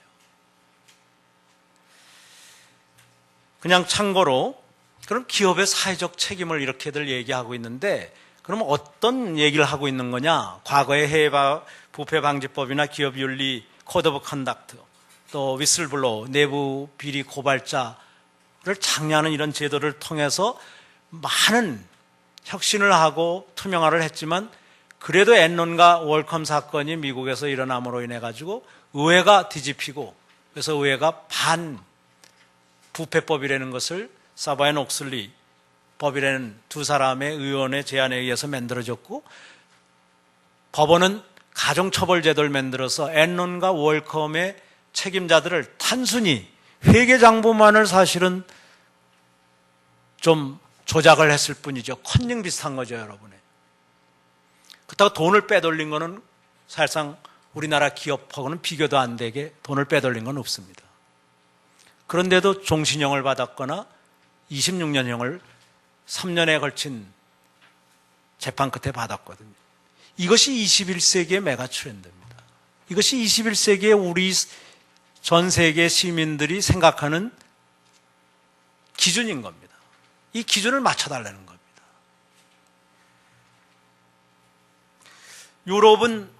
그냥 참고로 그럼 기업의 사회적 책임을 이렇게들 얘기하고 있는데 그럼 어떤 얘기를 하고 있는 거냐? 과거의 해외 부패방지법이나 기업윤리, 코드 오브 컨덕트, 또 위슬블로우, 내부 비리 고발자를 장려하는 이런 제도를 통해서 많은 혁신을 하고 투명화를 했지만 그래도 엔론과 월컴 사건이 미국에서 일어남으로 인해 가지고 의회가 뒤집히고 그래서 의회가 반부패법이라는 것을 사바앤 옥슬리 법이라는 두 사람의 의원의 제안에 의해서 만들어졌고 법원은 가정처벌제도를 만들어서 엔론과 월컴의 책임자들을 단순히 회계장부만을 사실은 좀 조작을 했을 뿐이죠. 컨닝 비슷한 거죠, 여러분의. 그렇다고 돈을 빼돌린 거는 사실상 우리나라 기업하고는 비교도 안 되게 돈을 빼돌린 건 없습니다. 그런데도 종신형을 받았거나 26년형을 3년에 걸친 재판 끝에 받았거든요. 이것이 21세기의 메가 트렌드입니다. 이것이 21세기의 우리 전 세계 시민들이 생각하는 기준인 겁니다. 이 기준을 맞춰달라는 겁니다. 유럽은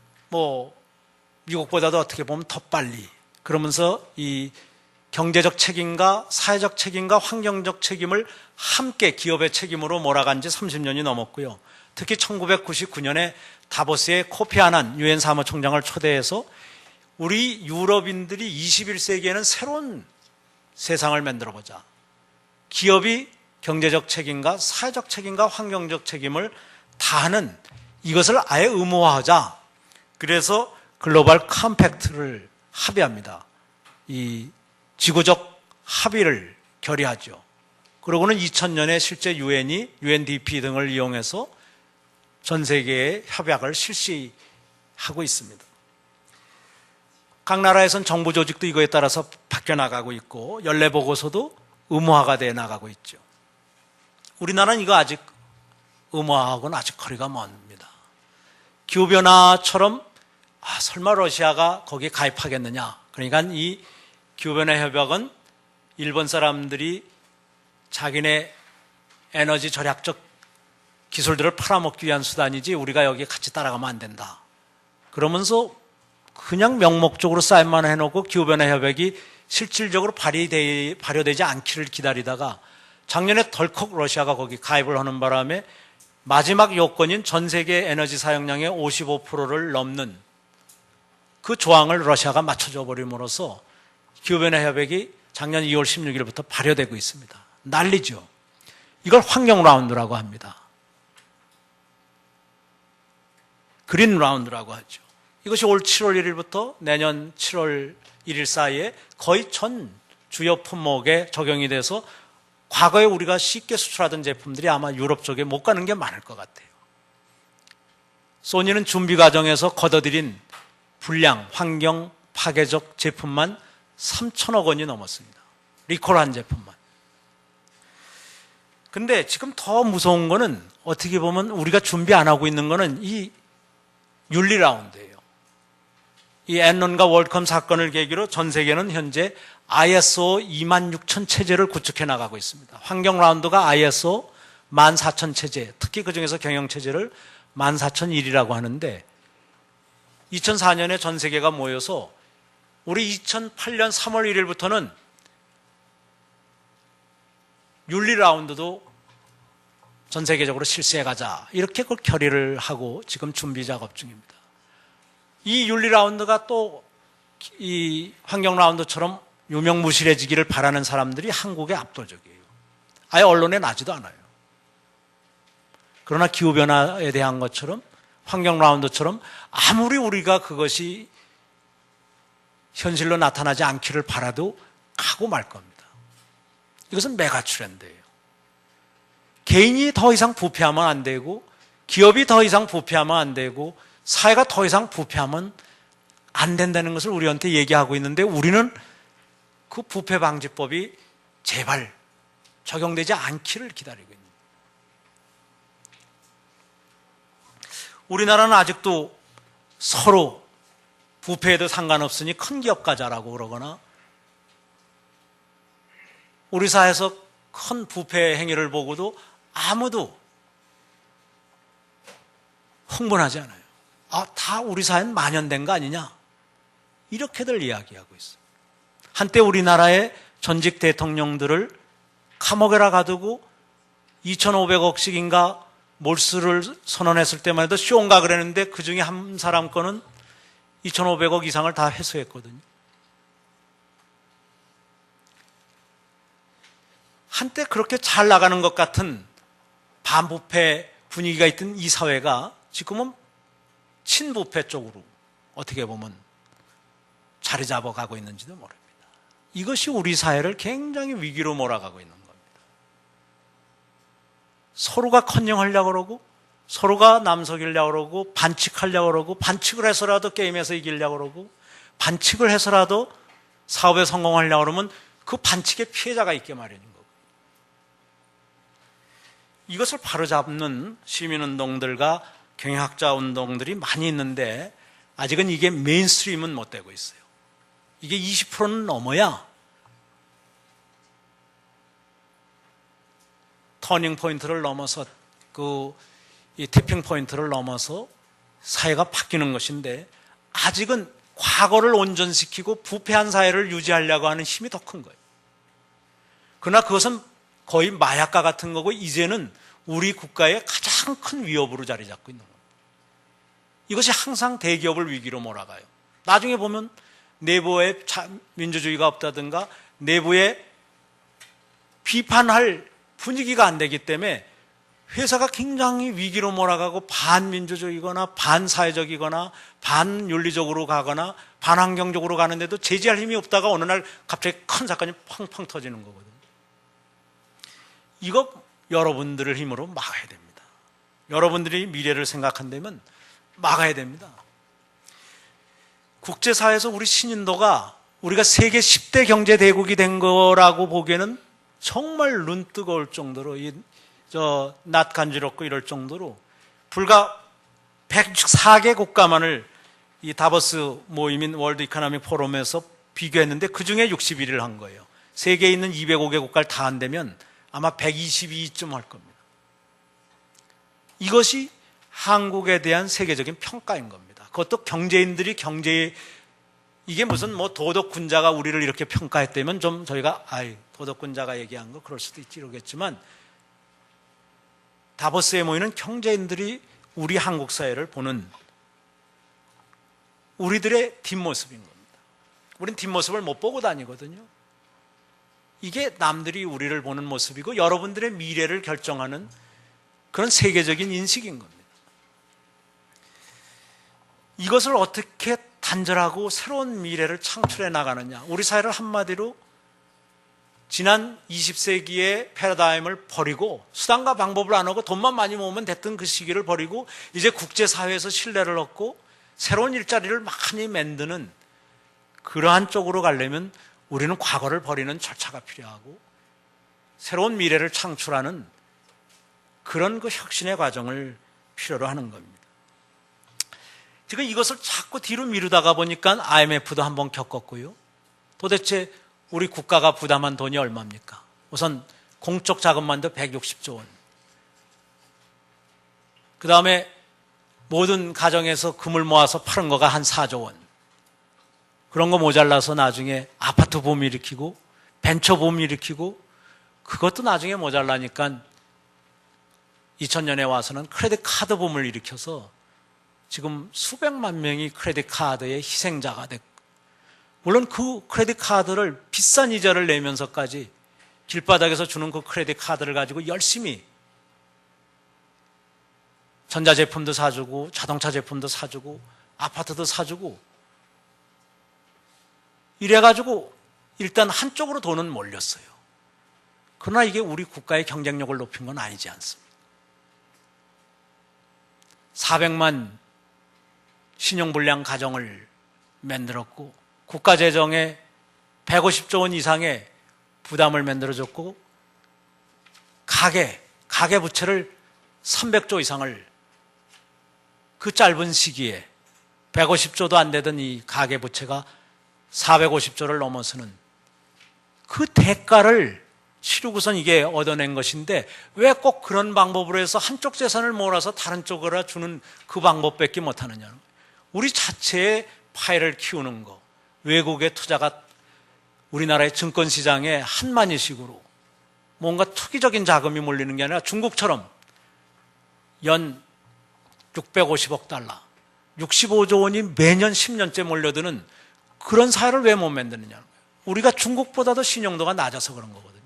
미국보다도 어떻게 보면 더 빨리 그러면서 이 경제적 책임과 사회적 책임과 환경적 책임을 함께 기업의 책임으로 몰아간 지 30년이 넘었고요. 특히 1999년에 다보스에 코피 아난 유엔 사무총장을 초대해서 우리 유럽인들이 21세기에는 새로운 세상을 만들어보자. 기업이 경제적 책임과 사회적 책임과 환경적 책임을 다하는 이것을 아예 의무화하자. 그래서 글로벌 컴팩트를 합의합니다. 이 지구적 합의를 결의하죠. 그러고는 2000년에 실제 유엔이 UNDP 등을 이용해서 전 세계의 협약을 실시하고 있습니다. 각 나라에선 정부 조직도 이거에 따라서 바뀌어 나가고 있고 연례 보고서도 의무화가 돼 나가고 있죠. 우리나라는 이거 아직 의무화하고는 아직 거리가 먼입니다. 기후변화처럼 설마 러시아가 거기에 가입하겠느냐. 그러니까 이 기후변화 협약은 일본 사람들이 자기네 에너지 절약적 기술들을 팔아먹기 위한 수단이지 우리가 여기에 같이 따라가면 안 된다. 그러면서 그냥 명목적으로 사인만 해놓고 기후변화 협약이 실질적으로 발효되지 않기를 기다리다가 작년에 덜컥 러시아가 거기 가입을 하는 바람에 마지막 요건인 전 세계 에너지 사용량의 55%를 넘는 그 조항을 러시아가 맞춰줘 버림으로써 기후변화 협약이 작년 2월 16일부터 발효되고 있습니다. 난리죠. 이걸 환경 라운드라고 합니다. 그린 라운드라고 하죠. 이것이 올 7월 1일부터 내년 7월 1일 사이에 거의 전 주요 품목에 적용이 돼서 과거에 우리가 쉽게 수출하던 제품들이 아마 유럽 쪽에 못 가는 게 많을 것 같아요. 소니는 준비 과정에서 걷어들인 불량, 환경 파괴적 제품만 3천억 원이 넘었습니다. 리콜한 제품만. 근데 지금 더 무서운 거는 어떻게 보면 우리가 준비 안 하고 있는 거는 이 윤리 라운드예요. 이 엔론과 월컴 사건을 계기로 전 세계는 현재 ISO 26000 체제를 구축해 나가고 있습니다. 환경 라운드가 ISO 14000 체제, 특히 그중에서 경영 체제를 14001이라고 하는데 2004년에 전 세계가 모여서 우리 2008년 3월 1일부터는 윤리 라운드도 전 세계적으로 실시해 가자, 이렇게 그 결의를 하고 지금 준비 작업 중입니다. 이 윤리 라운드가 또 이 환경 라운드처럼 유명무실해지기를 바라는 사람들이 한국에 압도적이에요. 아예 언론에 나지도 않아요. 그러나 기후변화에 대한 것처럼 환경 라운드처럼 아무리 우리가 그것이 현실로 나타나지 않기를 바라도 가고 말 겁니다. 이것은 메가 트렌드예요. 개인이 더 이상 부패하면 안 되고, 기업이 더 이상 부패하면 안 되고, 사회가 더 이상 부패하면 안 된다는 것을 우리한테 얘기하고 있는데, 우리는 그 부패 방지법이 제발 적용되지 않기를 기다리고 있습니다. 우리나라는 아직도 서로 부패에도 상관없으니 큰 기업 가자라고 그러거나, 우리 사회에서 큰 부패 행위를 보고도 아무도 흥분하지 않아요. 다 우리 사회는 만연된 거 아니냐, 이렇게들 이야기하고 있어요. 한때 우리나라의 전직 대통령들을 감옥에라 가두고 2,500억씩인가 몰수를 선언했을 때만 해도 쇼인가 그랬는데, 그 중에 한 사람 거는 2,500억 이상을 다 회수했거든요. 한때 그렇게 잘 나가는 것 같은 반부패 분위기가 있던 이 사회가 지금은 친부패 쪽으로 어떻게 보면 자리 잡아가고 있는지도 모릅니다. 이것이 우리 사회를 굉장히 위기로 몰아가고 있는 겁니다. 서로가 컨닝하려고 그러고, 서로가 남석이려고 그러고, 반칙하려고 그러고, 반칙을 해서라도 게임에서 이기려고 그러고, 반칙을 해서라도 사업에 성공하려고 그러면 그 반칙의 피해자가 있게 마련인 거고, 이것을 바로잡는 시민운동들과 경영학자 운동들이 많이 있는데 아직은 이게 메인스트림은 못 되고 있어요. 이게 20%는 넘어야 터닝 포인트를 넘어서, 이 티핑 포인트를 넘어서 사회가 바뀌는 것인데, 아직은 과거를 온전시키고 부패한 사회를 유지하려고 하는 힘이 더 큰 거예요. 그러나 그것은 거의 마약과 같은 거고, 이제는 우리 국가의 가장 큰 위협으로 자리 잡고 있는 겁니다. 이것이 항상 대기업을 위기로 몰아가요. 나중에 보면 내부에 민주주의가 없다든가 내부에 비판할 분위기가 안 되기 때문에 회사가 굉장히 위기로 몰아가고 반민주적이거나 반사회적이거나 반윤리적으로 가거나 반환경적으로 가는데도 제지할 힘이 없다가 어느 날 갑자기 큰 사건이 펑펑 터지는 거거든요. 이거 여러분들의 힘으로 막아야 됩니다. 여러분들이 미래를 생각한다면 막아야 됩니다. 국제사회에서 우리 신인도가 우리가 세계 10대 경제대국이 된 거라고 보기에는 정말 눈 뜨거울 정도로, 낯 간지럽고 이럴 정도로, 불과 104개 국가만을 이 다보스 모임인 월드 이코노믹 포럼에서 비교했는데 그 중에 61위를 한 거예요. 세계에 있는 205개 국가를 다 한다면 아마 122쯤 할 겁니다. 이것이 한국에 대한 세계적인 평가인 겁니다. 그것도 경제인들이 이게 무슨 도덕군자가 우리를 이렇게 평가했다면 좀 저희가 도덕군자가 얘기한 거 그럴 수도 있지 이러겠지만, 다보스에 모이는 경제인들이 우리 한국 사회를 보는 우리들의 뒷모습인 겁니다. 우린 뒷모습을 못 보고 다니거든요. 이게 남들이 우리를 보는 모습이고 여러분들의 미래를 결정하는 그런 세계적인 인식인 겁니다. 이것을 어떻게 단절하고 새로운 미래를 창출해 나가느냐, 우리 사회를 한마디로 지난 20세기의 패러다임을 버리고 수단과 방법을 안 하고 돈만 많이 모으면 됐던 그 시기를 버리고 이제 국제사회에서 신뢰를 얻고 새로운 일자리를 많이 만드는 그러한 쪽으로 가려면 우리는 과거를 버리는 절차가 필요하고 새로운 미래를 창출하는 그런 그 혁신의 과정을 필요로 하는 겁니다. 지금 이것을 자꾸 뒤로 미루다가 보니까 IMF도 한번 겪었고요. 도대체 우리 국가가 부담한 돈이 얼마입니까? 우선 공적 자금만도 160조 원. 그 다음에 모든 가정에서 금을 모아서 파는 거가 한 4조 원. 그런 거 모자라서 나중에 아파트 붐 일으키고 벤처 붐 일으키고 그것도 나중에 모자라니까 2000년에 와서는 크레딧 카드 붐을 일으켜서 지금 수백만 명이 크레딧 카드의 희생자가 됐고, 물론 그 크레딧 카드를 비싼 이자를 내면서까지 길바닥에서 주는 그 크레딧 카드를 가지고 열심히 전자제품도 사주고 자동차 제품도 사주고 아파트도 사주고 이래가지고 일단 한쪽으로 돈은 몰렸어요. 그러나 이게 우리 국가의 경쟁력을 높인 건 아니지 않습니까? 400만 신용불량 가정을 만들었고 국가재정에 150조 원 이상의 부담을 만들어줬고 가계부채를 300조 이상을 그 짧은 시기에 150조도 안 되던 이 가계부채가 450조를 넘어서는 그 대가를 치르고선 이게 얻어낸 것인데 왜 꼭 그런 방법으로 해서 한쪽 재산을 몰아서 다른 쪽으로 주는 그 방법밖에 못하느냐는 거예요. 우리 자체의 파일을 키우는 거, 외국의 투자가 우리나라의 증권시장에 한만희식으로 뭔가 투기적인 자금이 몰리는 게 아니라 중국처럼 연 650억 달러, 65조 원이 매년 10년째 몰려드는 그런 사회를 왜 못 만드느냐는 거예요. 우리가 중국보다도 신용도가 낮아서 그런 거거든요.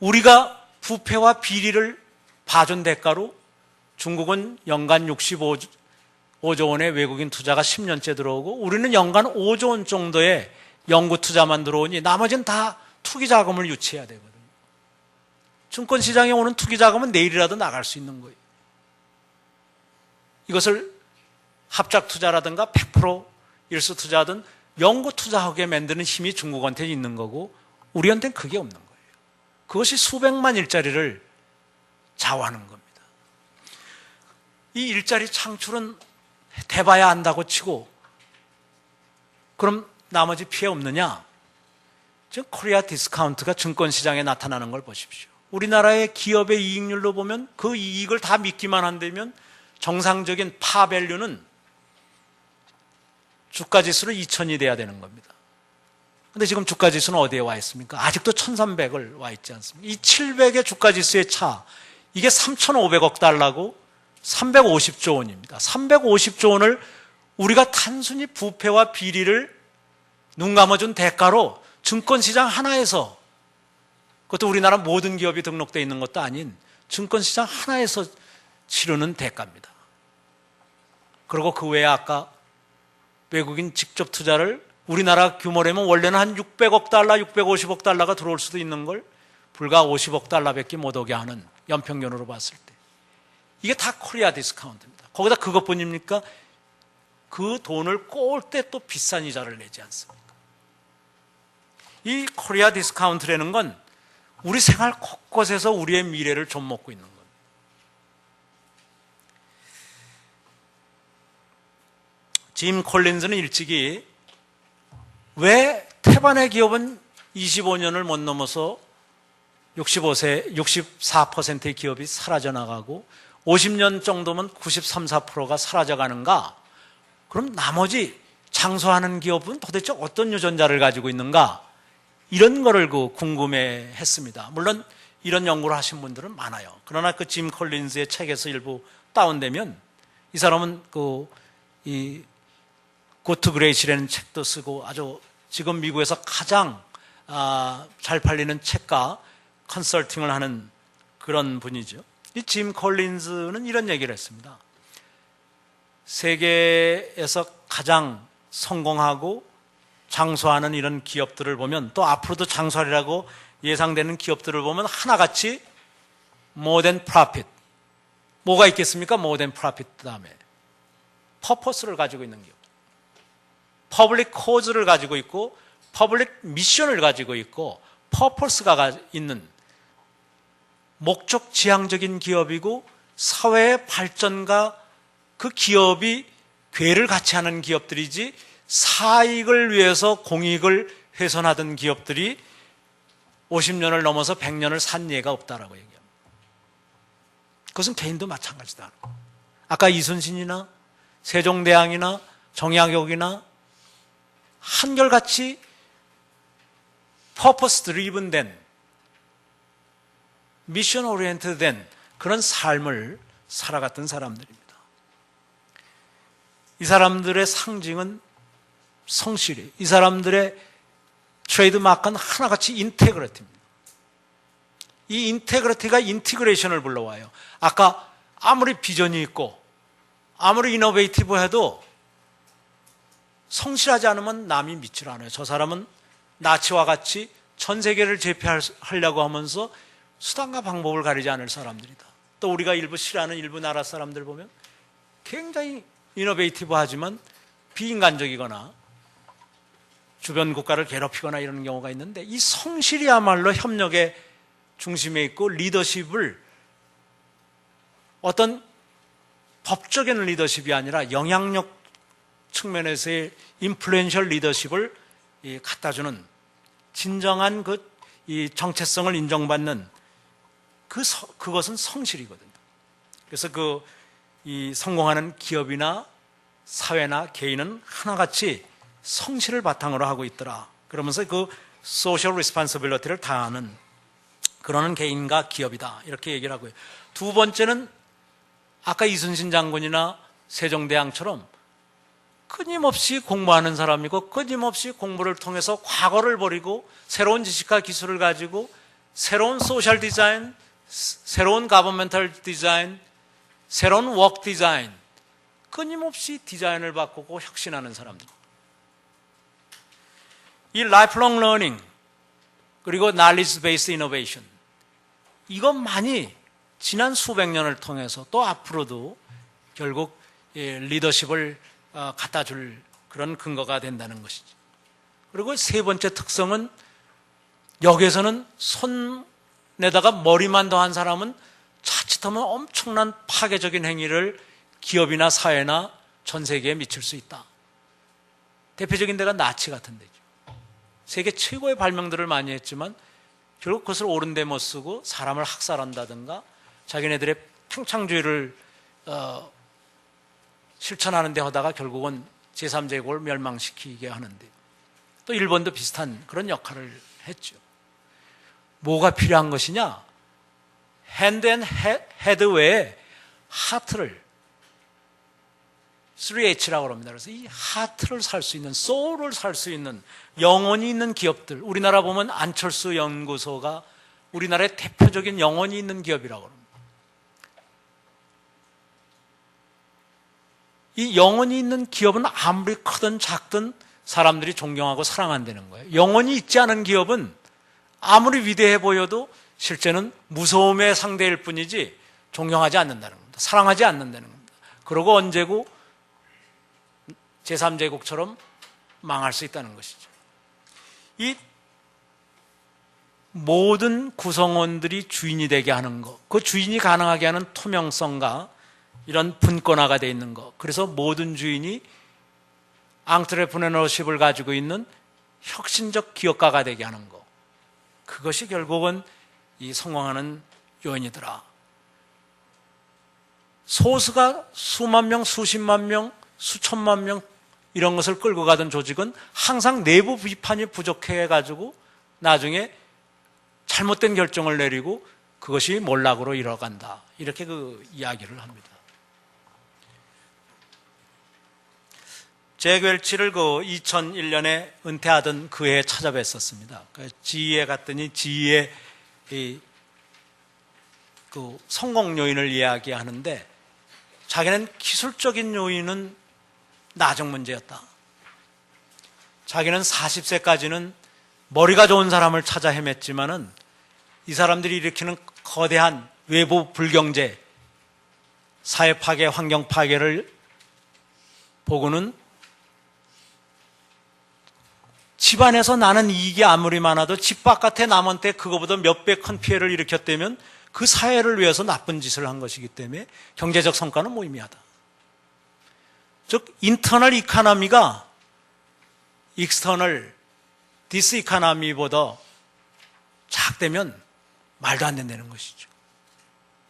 우리가 부패와 비리를 봐준 대가로 중국은 연간 65조 원의 외국인 투자가 10년째 들어오고 우리는 연간 5조 원 정도의 연구 투자만 들어오니 나머지는 다 투기 자금을 유치해야 되거든요. 증권시장에 오는 투기 자금은 내일이라도 나갈 수 있는 거예요. 이것을 합작 투자라든가 100% 일수 투자든 연구 투자하게 만드는 힘이 중국한테 있는 거고 우리한테는 그게 없는 거예요. 그것이 수백만 일자리를 좌우하는 겁니다. 이 일자리 창출은 돼봐야 한다고 치고 그럼 나머지 피해 없느냐? 지금 코리아 디스카운트가 증권시장에 나타나는 걸 보십시오. 우리나라의 기업의 이익률로 보면 그 이익을 다 믿기만 한다면 정상적인 파밸류는 주가지수로 2000이 돼야 되는 겁니다. 근데 지금 주가지수는 어디에 와 있습니까? 아직도 1300을 와 있지 않습니까? 이 700의 주가지수의 차, 이게 3500억 달러고 350조 원입니다. 350조 원을 우리가 단순히 부패와 비리를 눈 감아준 대가로 증권시장 하나에서, 그것도 우리나라 모든 기업이 등록되어 있는 것도 아닌 증권시장 하나에서 치르는 대가입니다. 그리고 그 외에 아까 외국인 직접 투자를 우리나라 규모라면 원래는 한 600억 달러, 650억 달러가 들어올 수도 있는 걸 불과 50억 달러밖에 못 오게 하는, 연평균으로 봤을 때. 이게 다 코리아 디스카운트입니다. 거기다 그것뿐입니까? 그 돈을 꼬을 때 또 비싼 이자를 내지 않습니까? 이 코리아 디스카운트라는 건 우리 생활 곳곳에서 우리의 미래를 좀 먹고 있는 겁니다. 짐 콜린즈는 일찍이 왜 태반의 기업은 25년을 못 넘어서 64%의 기업이 사라져 나가고 50년 정도면 93, 4%가 사라져 가는가? 그럼 나머지 장수하는 기업은 도대체 어떤 유전자를 가지고 있는가? 이런 거를 궁금해 했습니다. 물론 이런 연구를 하신 분들은 많아요. 그러나 그 짐 콜린즈의 책에서 일부 다운되면 이 사람은 이 Good to Great이라는 책도 쓰고 아주 지금 미국에서 가장 잘 팔리는 책과 컨설팅을 하는 그런 분이죠. 이 짐 콜린즈는 이런 얘기를 했습니다. 세계에서 가장 성공하고 장수하는 이런 기업들을 보면, 또 앞으로도 장수하리라고 예상되는 기업들을 보면 하나같이 more than profit. 뭐가 있겠습니까? more than profit 다음에 purpose를 가지고 있는 기업, public cause를 가지고 있고 public mission을 가지고 있고 purpose가 있는 목적 지향적인 기업이고 사회의 발전과 그 기업이 궤를 같이 하는 기업들이지 사익을 위해서 공익을 훼손하던 기업들이 50년을 넘어서 100년을 산 예가 없다라고 얘기합니다. 그것은 개인도 마찬가지다. 아까 이순신이나 세종대왕이나 정약용이나 한결같이 퍼포스 드리븐 된, 미션 오리엔티드 된 그런 삶을 살아갔던 사람들입니다. 이 사람들의 상징은 성실이, 이 사람들의 트레이드마크는 하나같이 인테그리티입니다. 이 인테그리티가 인티그레이션을 불러와요. 아까 아무리 비전이 있고 아무리 이노베이티브해도 성실하지 않으면 남이 믿질 않아요. 저 사람은 나치와 같이 전 세계를 제패하려고 하면서 수단과 방법을 가리지 않을 사람들이다. 또 우리가 일부 싫어하는 일부 나라 사람들 보면 굉장히 이노베이티브하지만 비인간적이거나 주변 국가를 괴롭히거나 이런 경우가 있는데, 이 성실이야말로 협력의 중심에 있고 리더십을 어떤 법적인 리더십이 아니라 영향력 측면에서의 인플루엔셜 리더십을 갖다주는 진정한 이 정체성을 인정받는 그것은 성실이거든요. 그래서 이 성공하는 기업이나 사회나 개인은 하나같이 성실을 바탕으로 하고 있더라. 그러면서 그 소셜 리스폰시빌리티를 다하는 그러는 개인과 기업이다. 이렇게 얘기를 하고요. 두 번째는 아까 이순신 장군이나 세종대왕처럼 끊임없이 공부하는 사람이고, 끊임없이 공부를 통해서 과거를 버리고 새로운 지식과 기술을 가지고 새로운 소셜 디자인, 새로운 가버멘털 디자인, 새로운 워크 디자인, 끊임없이 디자인을 바꾸고 혁신하는 사람들. 이 라이프롱 러닝 그리고 knowledge based innovation, 이것만이 지난 수백 년을 통해서 또 앞으로도 결국 리더십을 갖다 줄 그런 근거가 된다는 것이죠. 그리고 세 번째 특성은, 여기에서는 손에다가 머리만 더한 사람은 자칫하면 엄청난 파괴적인 행위를 기업이나 사회나 전 세계에 미칠 수 있다. 대표적인 데가 나치 같은 데죠. 세계 최고의 발명들을 많이 했지만 결국 그것을 옳은 데 못 쓰고 사람을 학살한다든가 자기네들의 평창주의를 실천하는 데 하다가 결국은 제3제국을 멸망시키게 하는데, 또 일본도 비슷한 그런 역할을 했죠. 뭐가 필요한 것이냐? 핸드 앤 헤드 외에 하트를, 3H라고 합니다. 그래서 이 하트를 살 수 있는, 소울을 살 수 있는, 영혼이 있는 기업들. 우리나라 보면 안철수 연구소가 우리나라의 대표적인 영혼이 있는 기업이라고 합니다. 이 영혼이 있는 기업은 아무리 크든 작든 사람들이 존경하고 사랑한다는 거예요. 영혼이 있지 않은 기업은 아무리 위대해 보여도 실제는 무서움의 상대일 뿐이지 존경하지 않는다는 겁니다. 사랑하지 않는다는 겁니다. 그러고 언제고 제3제국처럼 망할 수 있다는 것이죠. 이 모든 구성원들이 주인이 되게 하는 것, 그 주인이 가능하게 하는 투명성과 이런 분권화가 되어 있는 것, 그래서 모든 주인이 앙트레프레너십을 가지고 있는 혁신적 기업가가 되게 하는 것, 그것이 결국은 이 성공하는 요인이더라. 소수가 수만 명, 수십만 명, 수천만 명 이런 것을 끌고 가던 조직은 항상 내부 비판이 부족해가지고 나중에 잘못된 결정을 내리고 그것이 몰락으로 이뤄간다. 이렇게 이야기를 합니다. 잭 웰치를 2001년에 은퇴하던 그 해에 찾아뵀었습니다. GE에 갔더니 GE의 성공 요인을 이야기하는데, 자기는 기술적인 요인은 나중 문제였다. 자기는 40세까지는 머리가 좋은 사람을 찾아 헤맸지만은 이 사람들이 일으키는 거대한 외부 불경제, 사회 파괴, 환경 파괴를 보고는 집안에서 나는 이익이 아무리 많아도 집 바깥에 남한테 그거보다 몇 배 큰 피해를 일으켰다면 그 사회를 위해서 나쁜 짓을 한 것이기 때문에 경제적 성과는 무의미하다. 즉 인터널 이코노미가 익스터널 디스 이코노미보다 작다면 말도 안 된다는 것이죠.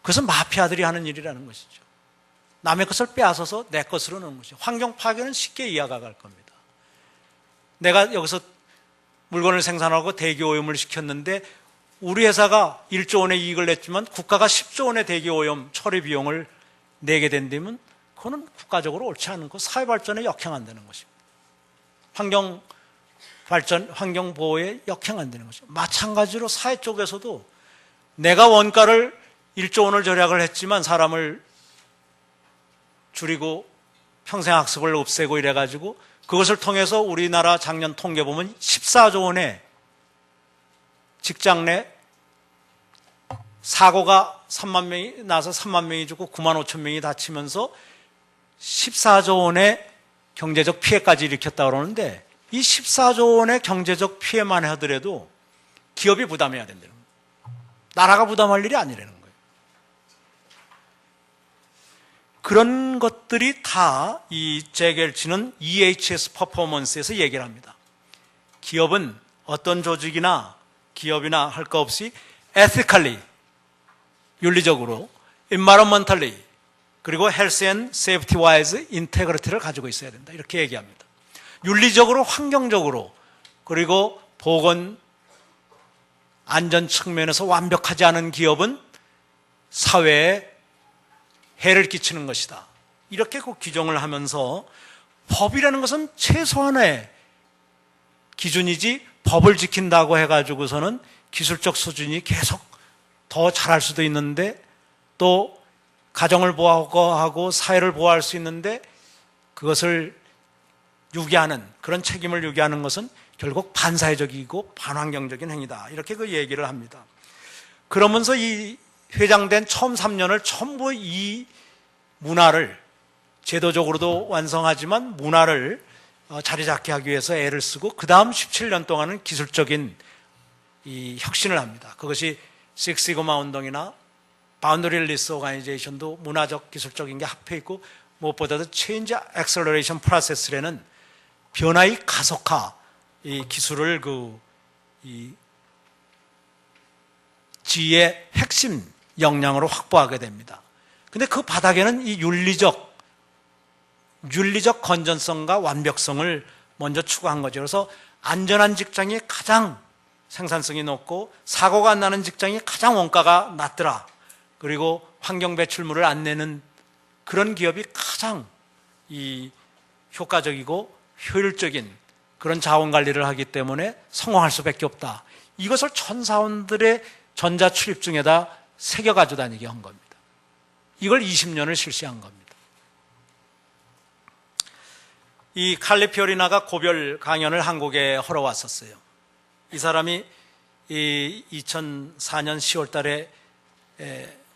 그것은 마피아들이 하는 일이라는 것이죠. 남의 것을 빼앗아서 내 것으로 넣는 것이죠. 환경 파괴는 쉽게 이해가 갈 겁니다. 내가 여기서 물건을 생산하고 대기 오염을 시켰는데 우리 회사가 1조 원의 이익을 냈지만 국가가 10조 원의 대기 오염 처리 비용을 내게 된다면 그거는 국가적으로 옳지 않은 거, 사회 발전에 역행한다는 것입니다. 환경 발전, 환경 보호에 역행한다는 것이죠. 마찬가지로 사회 쪽에서도 내가 원가를 1조 원을 절약을 했지만 사람을 줄이고 평생학습을 없애고 이래가지고 그것을 통해서 우리나라 작년 통계 보면 14조 원의 직장 내 사고가 3만 명이 나서 3만 명이 죽고 9만 5천 명이 다치면서 14조 원의 경제적 피해까지 일으켰다고 그러는데 이 14조 원의 경제적 피해만 하더라도 기업이 부담해야 된다는 거예요. 나라가 부담할 일이 아니라는 거예요. 그런 것들이 다 이 잭 웰치는 EHS 퍼포먼스에서 얘기를 합니다. 기업은 어떤 조직이나 기업이나 할 거 없이 ethically, 윤리적으로, environmentally, 그리고 health and safety wise integrity를 가지고 있어야 된다. 이렇게 얘기합니다. 윤리적으로, 환경적으로, 그리고 보건, 안전 측면에서 완벽하지 않은 기업은 사회에 해를 끼치는 것이다. 이렇게 그 규정을 하면서 법이라는 것은 최소한의 기준이지 법을 지킨다고 해가지고서는 기술적 수준이 계속 더 잘할 수도 있는데 또 가정을 보호하고 사회를 보호할 수 있는데 그것을 유기하는 그런 책임을 유기하는 것은 결국 반사회적이고 반환경적인 행위다. 이렇게 그 얘기를 합니다. 그러면서 이 회장된 처음 3년을 전부 이 문화를 제도적으로도 완성하지만 문화를 자리 잡게 하기 위해서 애를 쓰고 그 다음 17년 동안은 기술적인 이 혁신을 합니다. 그것이 식시그마 운동이나 바운더리 리스 오가니제이션도 문화적 기술적인 게 합해 있고 무엇보다도 체인지 액셀러레이션 프로세스라는 변화의 가속화 이 기술을 이 지혜의 핵심 역량으로 확보하게 됩니다. 근데 그 바닥에는 이 윤리적 건전성과 완벽성을 먼저 추구한 거죠. 그래서 안전한 직장이 가장 생산성이 높고 사고가 안 나는 직장이 가장 원가가 낮더라. 그리고 환경 배출물을 안 내는 그런 기업이 가장 이 효과적이고 효율적인 그런 자원 관리를 하기 때문에 성공할 수밖에 없다. 이것을 전 사원들의 전자 출입증에다 새겨 가지고 다니게 한 겁니다. 이걸 20년을 실시한 겁니다. 이 칼리 피오리나가 고별 강연을 한국에 하러 왔었어요. 이 사람이 2004년 10월 달에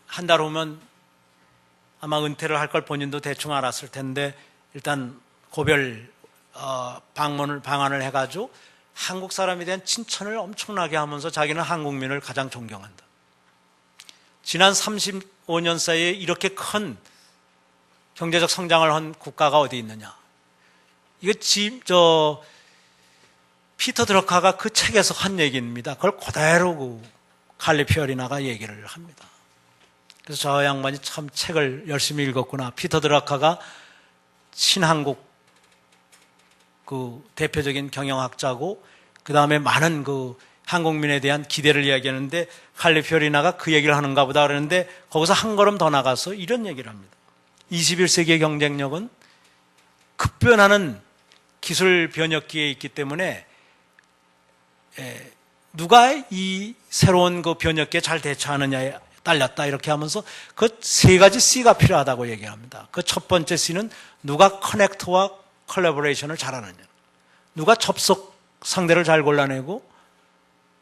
한 달 후면 아마 은퇴를 할 걸 본인도 대충 알았을 텐데 일단 고별 방안을 해가지고 한국 사람에 대한 칭찬을 엄청나게 하면서 자기는 한국민을 가장 존경한다. 지난 35년 사이에 이렇게 큰 경제적 성장을 한 국가가 어디 있느냐. 이거 피터 드러커가 그 책에서 한 얘기입니다. 그걸 그대로 그 칼리 피오리나가 얘기를 합니다. 그래서 저 양반이 참 책을 열심히 읽었구나. 피터 드러커가 친한국 그 대표적인 경영학자고 그 다음에 많은 그 한국민에 대한 기대를 이야기하는데 칼리 피오리나가 그 얘기를 하는가 보다 그러는데 거기서 한 걸음 더 나가서 이런 얘기를 합니다. 21세기의 경쟁력은 급변하는 기술 변혁기에 있기 때문에 누가 이 새로운 그 변혁기에 잘 대처하느냐에 딸렸다 이렇게 하면서 그 세 가지 C가 필요하다고 얘기합니다. 그 첫 번째 C는 누가 커넥트와 컬래버레이션을 잘하느냐, 누가 접속 상대를 잘 골라내고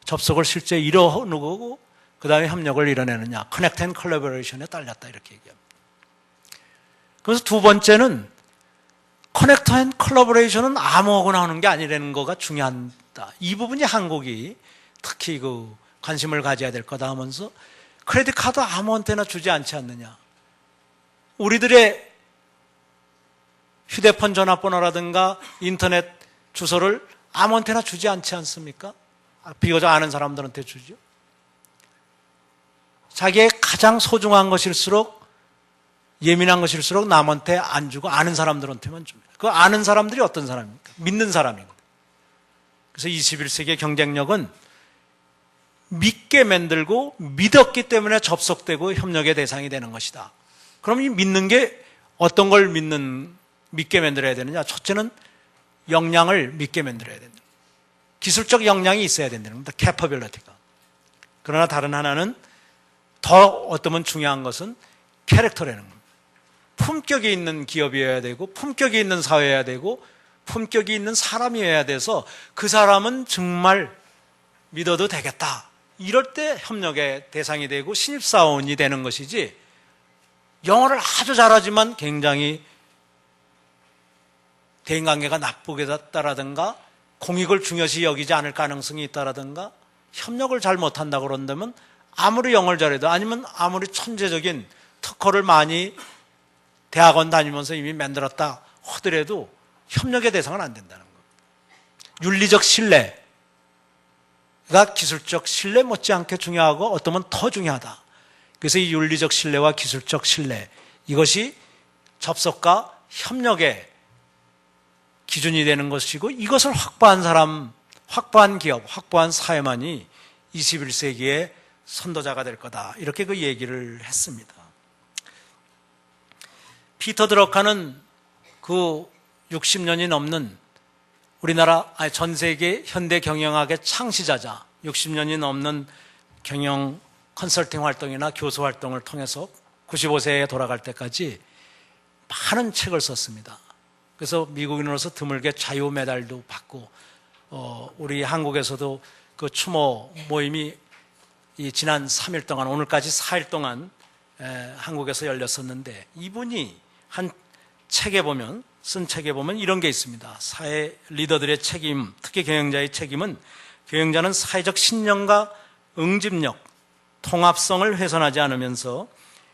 접속을 실제 이뤄내고 그 다음에 협력을 이뤄내느냐, 커넥트 앤 컬래버레이션에 딸렸다 이렇게 얘기합니다. 그래서 두 번째는 커넥트 앤 컬래버레이션은 아무거나 하는 게 아니라는 거가 중요하다. 이 부분이 한국이 특히 그 관심을 가져야 될 거다 하면서 크레딧 카드 아무한테나 주지 않지 않느냐. 우리들의 휴대폰 전화번호라든가 인터넷 주소를 아무한테나 주지 않지 않습니까? 비교적 아는 사람들한테 주죠. 자기의 가장 소중한 것일수록 예민한 것일수록 남한테 안 주고 아는 사람들한테만 줍니다. 그 아는 사람들이 어떤 사람입니까? 믿는 사람이거든요. 그래서 21세기의 경쟁력은 믿게 만들고 믿었기 때문에 접속되고 협력의 대상이 되는 것이다. 그럼 이 믿는 게 어떤 걸 믿게 만들어야 되느냐? 첫째는 역량을 믿게 만들어야 된다. 기술적 역량이 있어야 된다는 겁니다. capability가. 그러나 다른 하나는 더 어쩌면 중요한 것은 캐릭터라는 겁니다. 품격이 있는 기업이어야 되고 품격이 있는 사회여야 되고 품격이 있는 사람이어야 돼서 그 사람은 정말 믿어도 되겠다. 이럴 때 협력의 대상이 되고 신입사원이 되는 것이지, 영어를 아주 잘하지만 굉장히 대인관계가 나쁘게 됐다라든가 공익을 중요시 여기지 않을 가능성이 있다라든가 협력을 잘 못한다고 그런다면 아무리 영어를 잘해도 아니면 아무리 천재적인 특허를 많이 대학원 다니면서 이미 만들었다 하더라도 협력의 대상은 안 된다는 겁니다. 윤리적 신뢰가 기술적 신뢰 못지않게 중요하고 어쩌면 더 중요하다. 그래서 이 윤리적 신뢰와 기술적 신뢰, 이것이 접속과 협력의 기준이 되는 것이고, 이것을 확보한 사람, 확보한 기업, 확보한 사회만이 21세기의 선도자가 될 거다. 이렇게 그 얘기를 했습니다. 피터 드러커는 그 60년이 넘는 우리나라, 아니 전 세계 현대 경영학의 창시자자, 60년이 넘는 경영 컨설팅 활동이나 교수 활동을 통해서 95세에 돌아갈 때까지 많은 책을 썼습니다. 그래서 미국인으로서 드물게 자유 메달도 받고, 우리 한국에서도 그 추모 모임이 이 지난 3일 동안, 오늘까지 4일 동안 한국에서 열렸었는데, 이분이 한 책에 보면, 쓴 책에 보면 이런 게 있습니다. 사회 리더들의 책임, 특히 경영자의 책임은 경영자는 사회적 신념과 응집력, 통합성을 훼손하지 않으면서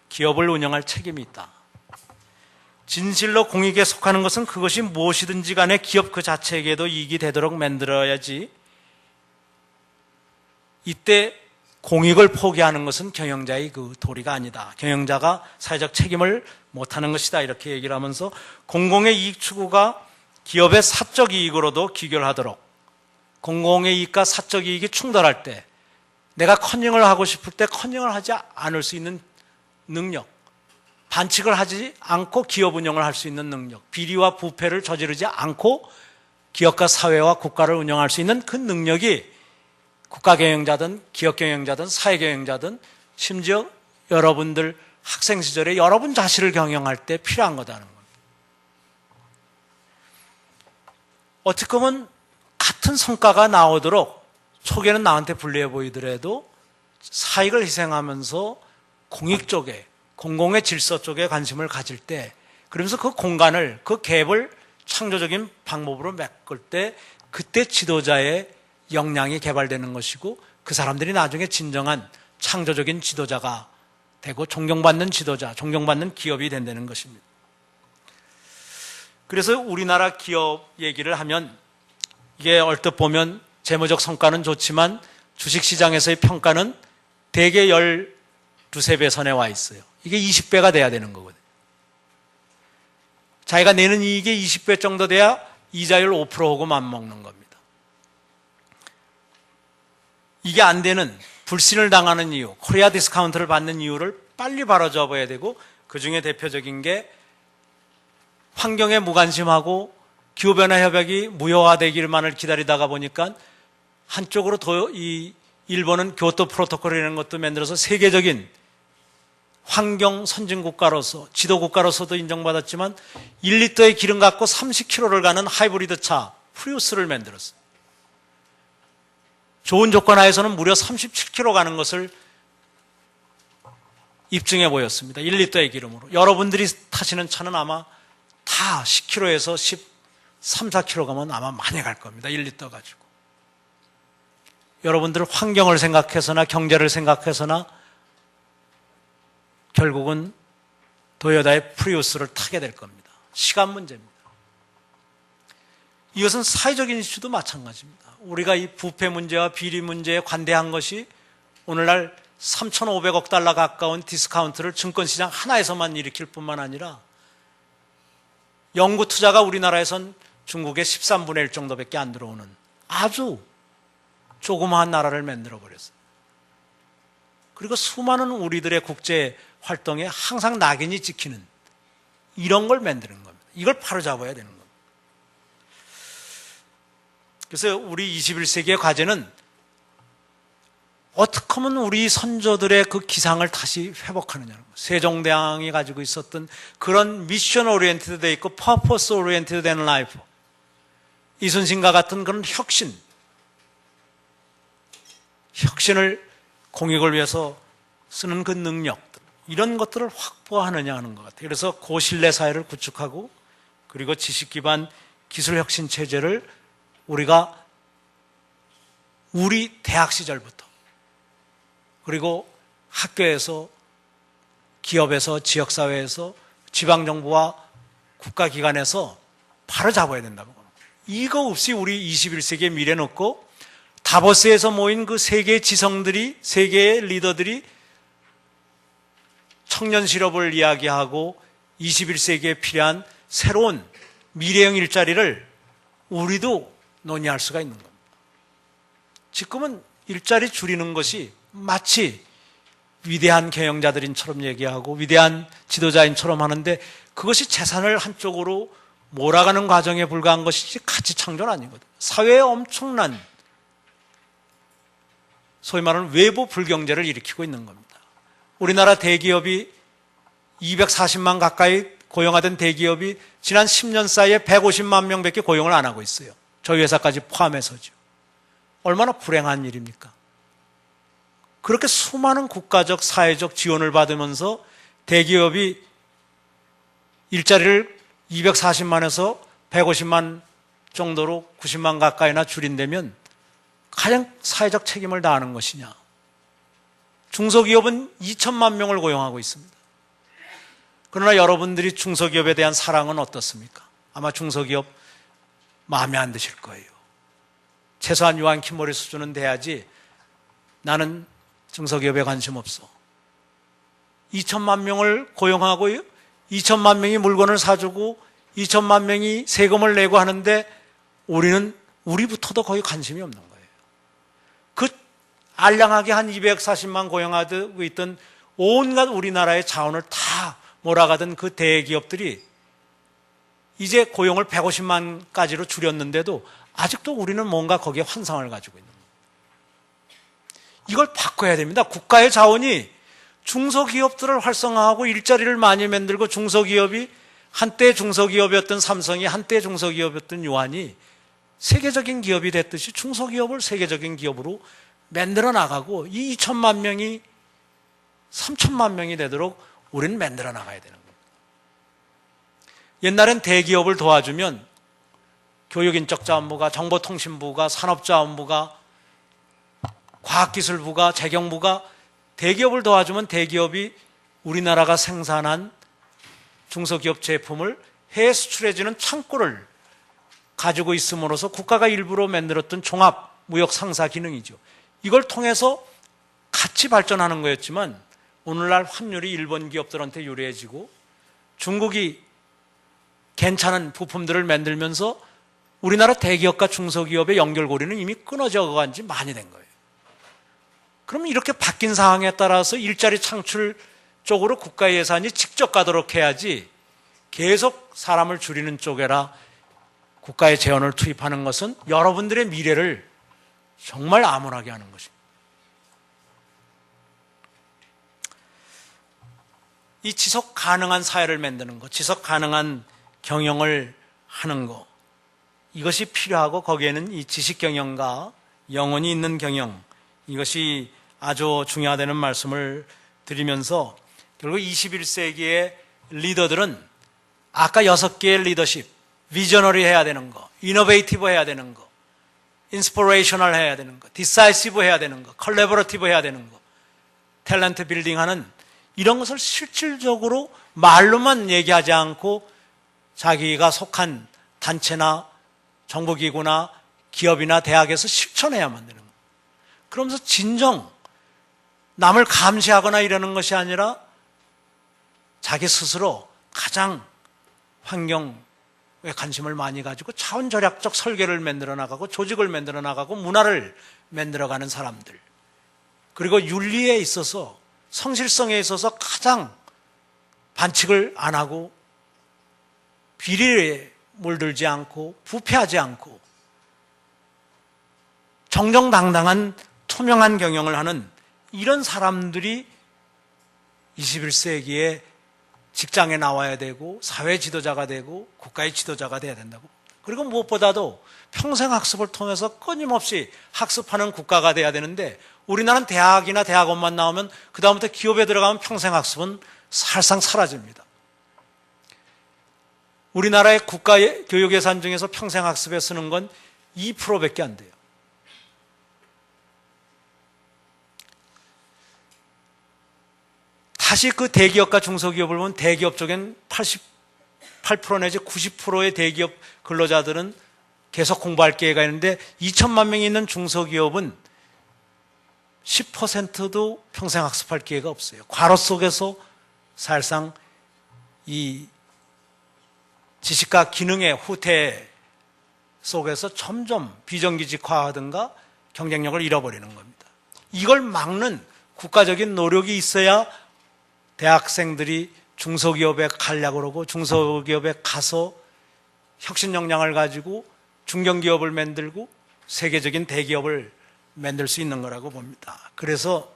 기업을 운영할 책임이 있다. 진실로 공익에 속하는 것은 그것이 무엇이든지 간에 기업 그 자체에게도 이익이 되도록 만들어야지, 이때 공익을 포기하는 것은 경영자의 그 도리가 아니다. 경영자가 사회적 책임을 못하는 것이다. 이렇게 얘기를 하면서 공공의 이익 추구가 기업의 사적 이익으로도 귀결하도록, 공공의 이익과 사적 이익이 충돌할 때 내가 커닝을 하고 싶을 때 커닝을 하지 않을 수 있는 능력, 반칙을 하지 않고 기업 운영을 할 수 있는 능력, 비리와 부패를 저지르지 않고 기업과 사회와 국가를 운영할 수 있는 그 능력이 국가 경영자든 기업 경영자든 사회 경영자든 심지어 여러분들 학생 시절에 여러분 자신을 경영할 때 필요한 거다는 겁니다. 어떻게 보면 같은 성과가 나오도록 초기에는 나한테 불리해 보이더라도 사익을 희생하면서 공익 쪽에, 공공의 질서 쪽에 관심을 가질 때, 그러면서 그 공간을, 그 갭을 창조적인 방법으로 메꿀 때 그때 지도자의 역량이 개발되는 것이고, 그 사람들이 나중에 진정한 창조적인 지도자가 되고 존경받는 지도자, 존경받는 기업이 된다는 것입니다. 그래서 우리나라 기업 얘기를 하면 이게 얼뜻 보면 재무적 성과는 좋지만 주식시장에서의 평가는 대개 12~13배 선에 와 있어요. 이게 20배가 돼야 되는 거거든요. 자기가 내는 이익이 20배 정도 돼야 이자율 5%하고 맞먹는 겁니다. 이게 안 되는, 불신을 당하는 이유, 코리아 디스카운트를 받는 이유를 빨리 바로잡아야 되고, 그 중에 대표적인 게 환경에 무관심하고 기후변화 협약이 무효화되기만을 기다리다가 보니까 한쪽으로 더 이 일본은 교토 프로토콜이라는 것도 만들어서 세계적인 환경 선진국가로서, 지도국가로서도 인정받았지만 1리터의 기름 갖고 30km를 가는 하이브리드 차 프리우스를 만들었어요. 좋은 조건 하에서는 무려 37km 가는 것을 입증해 보였습니다. 1리터의 기름으로. 여러분들이 타시는 차는 아마 다 10km에서 13, 14km 가면 아마 많이 갈 겁니다. 1리터 가지고. 여러분들 환경을 생각해서나 경제를 생각해서나 결국은 도요타의 프리우스를 타게 될 겁니다. 시간 문제입니다. 이것은 사회적인 이슈도 마찬가지입니다. 우리가 이 부패 문제와 비리 문제에 관대한 것이 오늘날 3,500억 달러 가까운 디스카운트를 증권시장 하나에서만 일으킬 뿐만 아니라 연구 투자가 우리나라에선 중국의 13분의 1 정도밖에 안 들어오는 아주 조그마한 나라를 만들어 버렸어요. 그리고 수많은 우리들의 국제 활동에 항상 낙인이 찍히는 이런 걸 만드는 겁니다. 이걸 바로잡아야 되는 겁니다. 그래서 우리 21세기의 과제는 어떻게 하면 우리 선조들의 그 기상을 다시 회복하느냐는 거예요. 세종대왕이 가지고 있었던 그런 미션 오리엔티드 돼 있고 퍼포스 오리엔티드 된 라이프, 이순신과 같은 그런 혁신을 공익을 위해서 쓰는 그 능력들, 이런 것들을 확보하느냐 하는 것 같아요. 그래서 고신뢰 사회를 구축하고 그리고 지식 기반 기술 혁신 체제를 우리가 우리 대학 시절부터 그리고 학교에서, 기업에서, 지역사회에서, 지방정부와 국가기관에서 바로 잡아야 된다고 합니다. 이거 없이 우리 21세기의 미래는 없고, 다보스에서 모인 그 세계의 지성들이, 세계의 리더들이 청년 실업을 이야기하고 21세기에 필요한 새로운 미래형 일자리를 우리도 논의할 수가 있는 겁니다. 지금은 일자리 줄이는 것이 마치 위대한 경영자들인처럼 얘기하고 위대한 지도자인처럼 하는데 그것이 재산을 한쪽으로 몰아가는 과정에 불과한 것이지 가치 창조는 아니거든요. 사회에 엄청난 소위 말하는 외부 불경제를 일으키고 있는 겁니다. 우리나라 대기업이 240만 가까이 고용하던 대기업이 지난 10년 사이에 150만 명밖에 고용을 안 하고 있어요. 저희 회사까지 포함해서죠. 얼마나 불행한 일입니까? 그렇게 수많은 국가적, 사회적 지원을 받으면서 대기업이 일자리를 240만에서 150만 정도로 90만 가까이나 줄인다면 가장 사회적 책임을 다하는 것이냐. 중소기업은 2천만 명을 고용하고 있습니다. 그러나 여러분들이 중소기업에 대한 사랑은 어떻습니까? 아마 중소기업 마음에 안 드실 거예요. 최소한 요한 킴머리 수준은 돼야지 나는 중소기업에 관심 없어. 2천만 명을 고용하고 2천만 명이 물건을 사주고 2천만 명이 세금을 내고 하는데 우리는 우리부터도 거의 관심이 없는 거예요. 그 알량하게 한 240만 고용하고 있던 온갖 우리나라의 자원을 다 몰아가던 그 대기업들이 이제 고용을 150만까지로 줄였는데도 아직도 우리는 뭔가 거기에 환상을 가지고 있는 거예요. 이걸 바꿔야 됩니다. 국가의 자원이 중소기업들을 활성화하고 일자리를 많이 만들고 중소기업이 한때 중소기업이었던 삼성이 한때 중소기업이었던 요한이 세계적인 기업이 됐듯이 중소기업을 세계적인 기업으로 만들어 나가고 이 2천만 명이 3천만 명이 되도록 우리는 만들어 나가야 되는 겁니다. 옛날엔 대기업을 도와주면 교육인적자원부가, 정보통신부가, 산업자원부가, 과학기술부가, 재경부가 대기업을 도와주면 대기업이 우리나라가 생산한 중소기업 제품을 해외 수출해주는 창고를 가지고 있음으로써 국가가 일부러 만들었던 종합 무역 상사 기능이죠. 이걸 통해서 같이 발전하는 거였지만 오늘날 환율이 일본 기업들한테 유리해지고 중국이 괜찮은 부품들을 만들면서 우리나라 대기업과 중소기업의 연결고리는 이미 끊어져 간 지 많이 된 거예요. 그럼 이렇게 바뀐 상황에 따라서 일자리 창출 쪽으로 국가 예산이 직접 가도록 해야지 계속 사람을 줄이는 쪽에라 국가의 재원을 투입하는 것은 여러분들의 미래를 정말 암울하게 하는 것입니다. 이 지속 가능한 사회를 만드는 것, 지속 가능한 경영을 하는 것, 이것이 필요하고 거기에는 이 지식 경영과 영혼이 있는 경영, 이것이 아주 중요하다는 말씀을 드리면서 결국 21세기의 리더들은 아까 6개의 리더십, 비저너리 해야 되는 거, 이노베이티브 해야 되는 거, 인스피레이셔널 해야 되는 거, 디사이시브 해야 되는 거, 컬래버러티브 해야 되는 거, 탤런트 빌딩하는 이런 것을 실질적으로 말로만 얘기하지 않고 자기가 속한 단체나 정부기구나 기업이나 대학에서 실천해야만 되는 거예요. 그러면서 진정 남을 감시하거나 이러는 것이 아니라 자기 스스로 가장 환경에 관심을 많이 가지고 차원절약적 설계를 만들어 나가고 조직을 만들어 나가고 문화를 만들어가는 사람들, 그리고 윤리에 있어서 성실성에 있어서 가장 반칙을 안 하고 비리에 물들지 않고 부패하지 않고 정정당당한 투명한 경영을 하는 이런 사람들이 21세기에 직장에 나와야 되고 사회 지도자가 되고 국가의 지도자가 돼야 된다고. 그리고 무엇보다도 평생 학습을 통해서 끊임없이 학습하는 국가가 돼야 되는데, 우리나라는 대학이나 대학원만 나오면 그 다음부터 기업에 들어가면 평생 학습은 사실상 사라집니다. 우리나라의 국가 교육 예산 중에서 평생 학습에 쓰는 건 2%밖에 안 돼요. 다시 그 대기업과 중소기업을 보면 대기업 쪽엔 88% 내지 90%의 대기업 근로자들은 계속 공부할 기회가 있는데 2천만 명이 있는 중소기업은 10%도 평생 학습할 기회가 없어요. 과로 속에서 사실상 이 지식과 기능의 후퇴 속에서 점점 비정규직화하든가 경쟁력을 잃어버리는 겁니다. 이걸 막는 국가적인 노력이 있어야 대학생들이 중소기업에 가려고 그러고 중소기업에 가서 혁신 역량을 가지고 중견기업을 만들고 세계적인 대기업을 만들 수 있는 거라고 봅니다. 그래서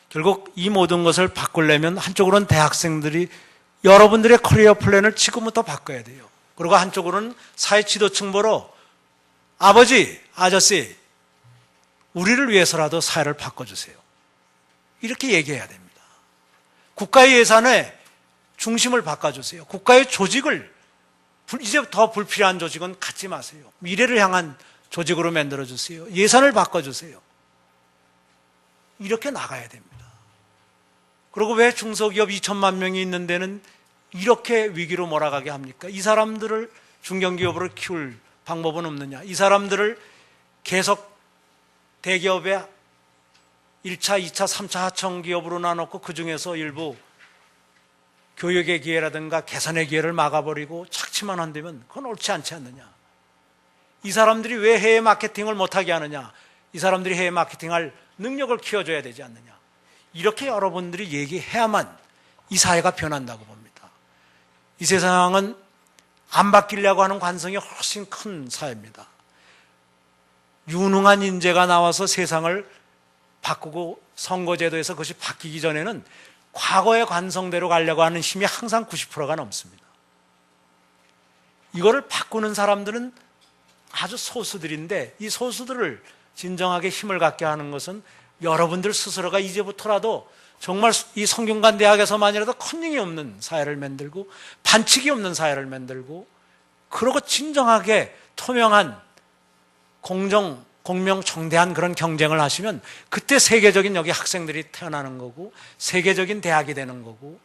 결국 이 모든 것을 바꾸려면 한쪽으로는 대학생들이 여러분들의 커리어 플랜을 지금부터 바꿔야 돼요. 그리고 한쪽으로는 사회 지도층 보러 아버지, 아저씨, 우리를 위해서라도 사회를 바꿔주세요. 이렇게 얘기해야 됩니다. 국가의 예산에 중심을 바꿔주세요. 국가의 조직을, 이제 더 불필요한 조직은 갖지 마세요. 미래를 향한 조직으로 만들어주세요. 예산을 바꿔주세요. 이렇게 나가야 됩니다. 그리고 왜 중소기업 2천만 명이 있는 데는 이렇게 위기로 몰아가게 합니까? 이 사람들을 중견기업으로 키울 방법은 없느냐? 이 사람들을 계속 대기업의 1차, 2차, 3차 하청기업으로 나눠놓고 그 중에서 일부 교육의 기회라든가 개선의 기회를 막아버리고 착취만 한다면 그건 옳지 않지 않느냐? 이 사람들이 왜 해외 마케팅을 못하게 하느냐? 이 사람들이 해외 마케팅할 능력을 키워줘야 되지 않느냐? 이렇게 여러분들이 얘기해야만 이 사회가 변한다고 봅니다. 이 세상은 안 바뀌려고 하는 관성이 훨씬 큰 사회입니다. 유능한 인재가 나와서 세상을 바꾸고 선거제도에서 그것이 바뀌기 전에는 과거의 관성대로 가려고 하는 힘이 항상 90%가 넘습니다. 이거를 바꾸는 사람들은 아주 소수들인데, 이 소수들을 진정하게 힘을 갖게 하는 것은 여러분들 스스로가 이제부터라도 정말 이 성균관 대학에서만이라도 컨닝이 없는 사회를 만들고 반칙이 없는 사회를 만들고, 그러고 진정하게 투명한 공명정대한 그런 경쟁을 하시면 그때 세계적인 여기 학생들이 태어나는 거고 세계적인 대학이 되는 거고,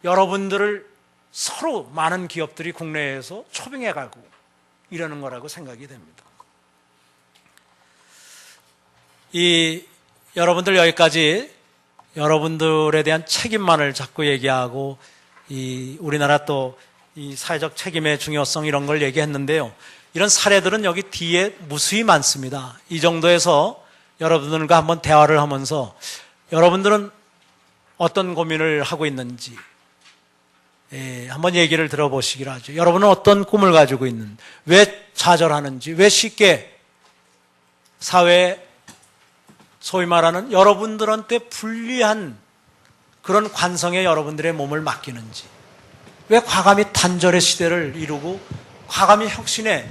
여러분들을 서로 많은 기업들이 국내에서 초빙해 가고 이러는 거라고 생각이 됩니다. 여러분들 여기까지 여러분들에 대한 책임만을 자꾸 얘기하고 우리나라 또 이 사회적 책임의 중요성 이런 걸 얘기했는데요. 이런 사례들은 여기 뒤에 무수히 많습니다. 이 정도에서 여러분들과 한번 대화를 하면서 여러분들은 어떤 고민을 하고 있는지 한번 얘기를 들어보시기로 하죠. 여러분은 어떤 꿈을 가지고 있는, 왜 좌절하는지, 왜 쉽게 사회에 소위 말하는 여러분들한테 불리한 그런 관성에 여러분들의 몸을 맡기는지, 왜 과감히 단절의 시대를 이루고 과감히 혁신의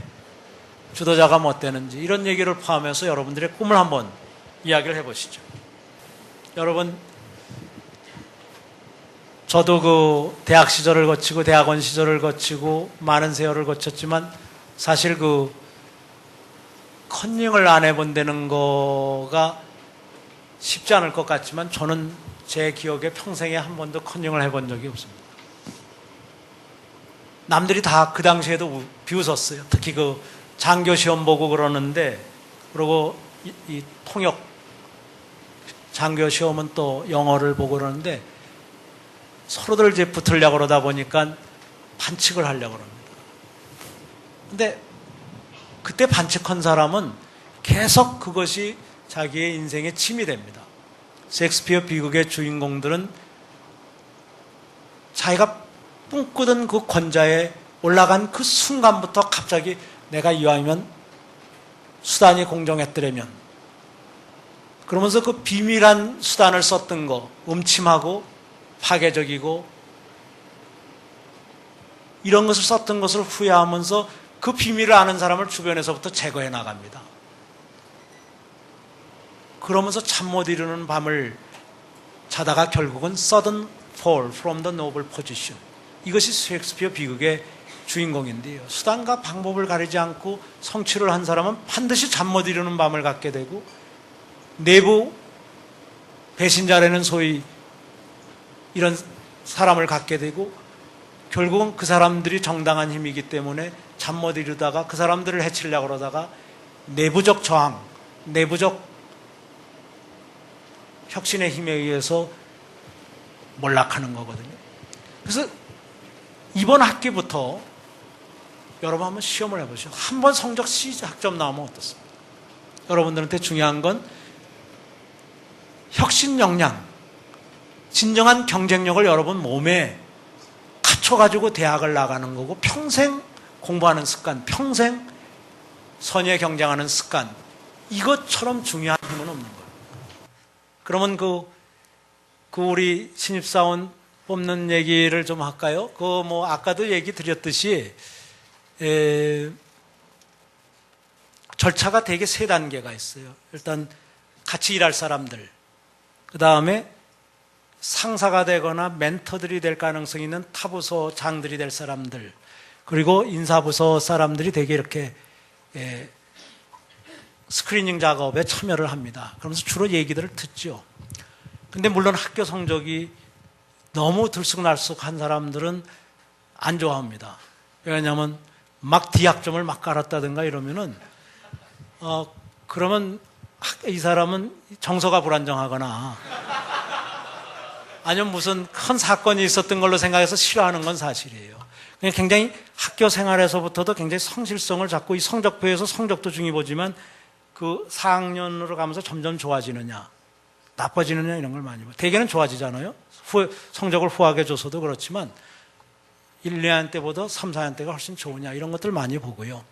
주도자가 못 되는지, 이런 얘기를 포함해서 여러분들의 꿈을 한번 이야기를 해보시죠. 여러분, 저도 그 대학 시절을 거치고 대학원 시절을 거치고 많은 세월을 거쳤지만 사실 그 컨닝을 안 해본다는 거가 쉽지 않을 것 같지만 저는 제 기억에 평생에 한 번도 컨닝을 해본 적이 없습니다. 남들이 다 그 당시에도 비웃었어요. 특히 그 장교 시험 보고 그러는데, 그리고 이 통역 장교 시험은 또 영어를 보고 그러는데 서로들 이제 붙으려고 그러다 보니까 반칙을 하려고 그럽니다. 근데 그때 반칙한 사람은 계속 그것이 자기의 인생의 침이 됩니다. 셰익스피어 비극의 주인공들은 자기가 꿈꾸던 그 권좌에 올라간 그 순간부터 갑자기 내가 이왕이면 수단이 공정했더라면, 그러면서 그 비밀한 수단을 썼던 거, 음침하고 파괴적이고 이런 것을 썼던 것을 후회하면서 그 비밀을 아는 사람을 주변에서부터 제거해 나갑니다. 그러면서 잠 못 이루는 밤을 자다가 결국은 sudden fall from the noble position. 이것이 셰익스피어 비극의 주인공인데요. 수단과 방법을 가리지 않고 성취를 한 사람은 반드시 잠 못 이루는 밤을 갖게 되고, 내부 배신자라는 소위 이런 사람을 갖게 되고, 결국은 그 사람들이 정당한 힘이기 때문에 잠 못 이루다가 그 사람들을 해치려고 그러다가 내부적 저항, 내부적 혁신의 힘에 의해서 몰락하는 거거든요. 그래서 이번 학기부터 여러분 한번 시험을 해보시죠. 한번 성적 C학점 나오면 어떻습니까? 여러분들한테 중요한 건 혁신 역량, 진정한 경쟁력을 여러분 몸에 갖춰가지고 대학을 나가는 거고, 평생 공부하는 습관, 평생 선의에 경쟁하는 습관, 이것처럼 중요한 힘은 없는 거예요. 그러면 그 우리 신입사원 뽑는 얘기를 좀 할까요? 아까도 얘기 드렸듯이, 절차가 되게 세 단계가 있어요. 일단 같이 일할 사람들, 그 다음에 상사가 되거나 멘토들이 될 가능성이 있는 타부서 장들이 될 사람들, 그리고 인사부서 사람들이 되게 이렇게 스크리닝 작업에 참여를 합니다. 그러면서 주로 얘기들을 듣죠. 근데 물론 학교 성적이 너무 들쑥날쑥한 사람들은 안 좋아합니다. 왜냐하면 막 D학점을 막 깔았다든가 이러면은 그러면 이 사람은 정서가 불안정하거나 아니면 무슨 큰 사건이 있었던 걸로 생각해서 싫어하는 건 사실이에요. 그냥 굉장히 학교 생활에서부터도 굉장히 성실성을 잡고, 이 성적표에서 성적도 중요히 보지만 그 4학년으로 가면서 점점 좋아지느냐 나빠지느냐 이런 걸 많이 봐요. 대개는 좋아지잖아요. 성적을 후하게 줘서도 그렇지만 1, 2학년 때보다 3, 4학년 때가 훨씬 좋으냐 이런 것들 많이 보고요.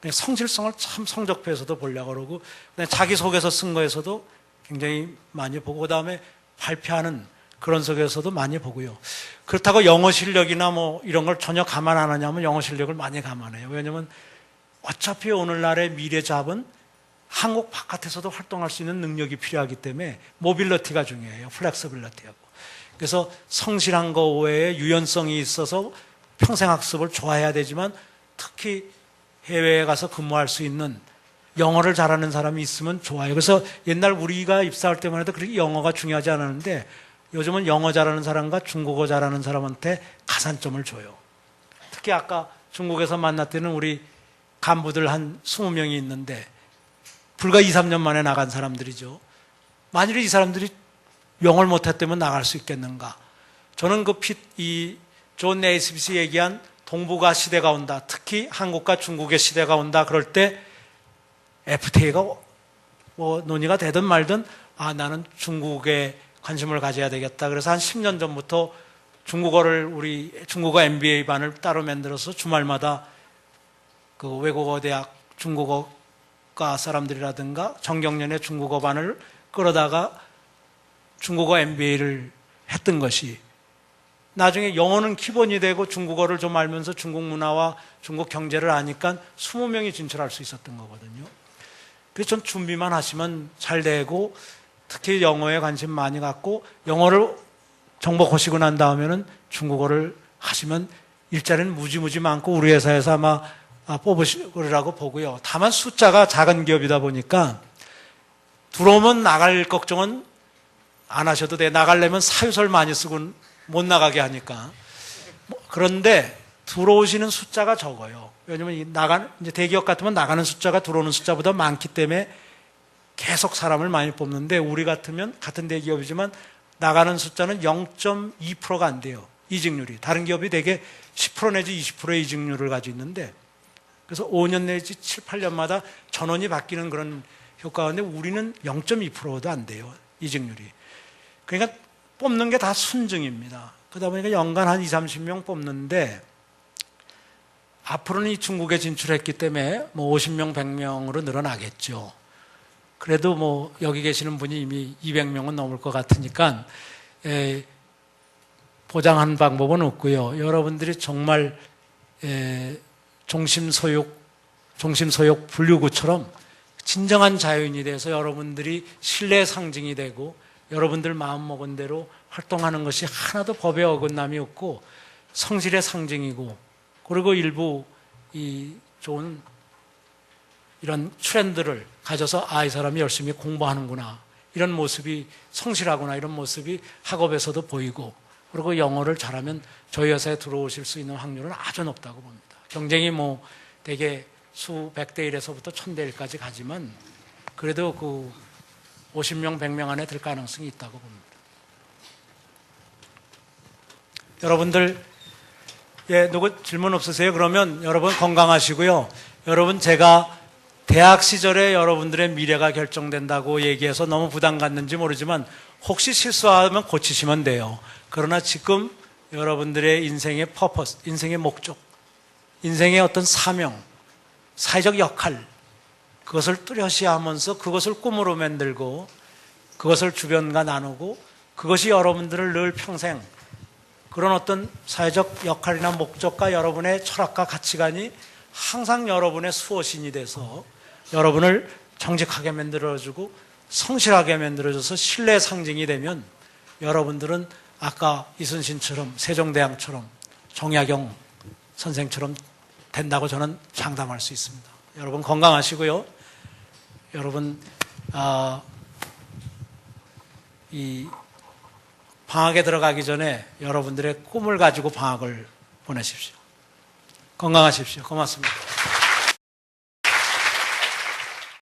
그냥 성실성을 참 성적표에서도 보려고 그러고, 자기소개서 쓴 거에서도 굉장히 많이 보고, 그 다음에 발표하는 그런 속에서도 많이 보고요. 그렇다고 영어 실력이나 이런 걸 전혀 감안 안 하냐면 영어 실력을 많이 감안해요. 왜냐하면 어차피 오늘날의 미래 잡은 한국 바깥에서도 활동할 수 있는 능력이 필요하기 때문에 모빌리티가 중요해요. 플렉서빌리티하고. 그래서 성실한 거 외에 유연성이 있어서 평생 학습을 좋아해야 되지만, 특히 해외에 가서 근무할 수 있는 영어를 잘하는 사람이 있으면 좋아요. 그래서 옛날 우리가 입사할 때만 해도 그렇게 영어가 중요하지 않았는데, 요즘은 영어 잘하는 사람과 중국어 잘하는 사람한테 가산점을 줘요. 특히 아까 중국에서 만났다는 우리 간부들 한 20명이 있는데 불과 2, 3년 만에 나간 사람들이죠. 만일에 이 사람들이 영어를 못했다면 나갈 수 있겠는가? 저는 존 네이스빗이 얘기한 동북아 시대가 온다, 특히 한국과 중국의 시대가 온다, 그럴 때 FTA가 논의가 되든 말든 나는 중국에 관심을 가져야 되겠다. 그래서 한 10년 전부터 우리 중국어 MBA 반을 따로 만들어서 주말마다 그 외국어 대학 중국어과 사람들이라든가 정경련의 중국어 반을 끌어다가 중국어 MBA를 했던 것이, 나중에 영어는 기본이 되고 중국어를 좀 알면서 중국 문화와 중국 경제를 아니까 20명이 진출할 수 있었던 거거든요. 그래서 전 준비만 하시면 잘 되고, 특히 영어에 관심 많이 갖고 영어를 정복하시고 난 다음에는 중국어를 하시면 일자리는 무지무지 많고 우리 회사에서 아마 뽑으시라고 보고요. 다만 숫자가 작은 기업이다 보니까 들어오면 나갈 걱정은 안 하셔도 돼. 나가려면 사유서를 많이 쓰고 못 나가게 하니까. 그런데 들어오시는 숫자가 적어요. 왜냐면 이제 대기업 같으면 나가는 숫자가 들어오는 숫자보다 많기 때문에 계속 사람을 많이 뽑는데 우리 같으면 같은 대기업이지만 나가는 숫자는 0.2%가 안 돼요. 이직률이. 다른 기업이 대개 10% 내지 20%의 이직률을 가지고 있는데 그래서 5년 내지 7, 8년마다 전원이 바뀌는 그런 효과가 있는데 우리는 0.2%도 안 돼요. 이직률이. 그러니까 뽑는 게 다 순증입니다. 그러다 보니까 연간 한 20, 30명 뽑는데 앞으로는 이 중국에 진출했기 때문에 뭐 50명, 100명으로 늘어나겠죠. 그래도 뭐 여기 계시는 분이 이미 200명은 넘을 것 같으니까 보장하는 방법은 없고요. 여러분들이 정말 종심소욕 분류구처럼 진정한 자유인이 돼서 여러분들이 신뢰의 상징이 되고 여러분들 마음먹은 대로 활동하는 것이 하나도 법에 어긋남이 없고 성실의 상징이고 그리고 일부 이 좋은 이런 트렌드를 가져서 이 사람이 열심히 공부하는구나 이런 모습이 성실하구나 이런 모습이 학업에서도 보이고 그리고 영어를 잘하면 저희 회사에 들어오실 수 있는 확률은 아주 높다고 봅니다. 경쟁이 뭐 대개 수백 대 1에서부터 1000대 1까지 가지만 그래도 그 50명, 100명 안에 들 가능성이 있다고 봅니다. 여러분들 누구 질문 없으세요? 그러면 여러분 건강하시고요. 여러분 제가 대학 시절에 여러분들의 미래가 결정된다고 얘기해서 너무 부담 갖는지 모르지만 혹시 실수하면 고치시면 돼요. 그러나 지금 여러분들의 인생의 퍼포스, 인생의 목적, 인생의 어떤 사명, 사회적 역할 그것을 뚜렷이 하면서 그것을 꿈으로 만들고 그것을 주변과 나누고 그것이 여러분들을 늘 평생 그런 어떤 사회적 역할이나 목적과 여러분의 철학과 가치관이 항상 여러분의 수호신이 돼서 여러분을 정직하게 만들어주고 성실하게 만들어줘서 신뢰의 상징이 되면 여러분들은 아까 이순신처럼 세종대왕처럼 정약용 선생처럼 된다고 저는 장담할 수 있습니다. 여러분 건강하시고요. 여러분 이 방학에 들어가기 전에 여러분들의 꿈을 가지고 방학을 보내십시오. 건강하십시오. 고맙습니다.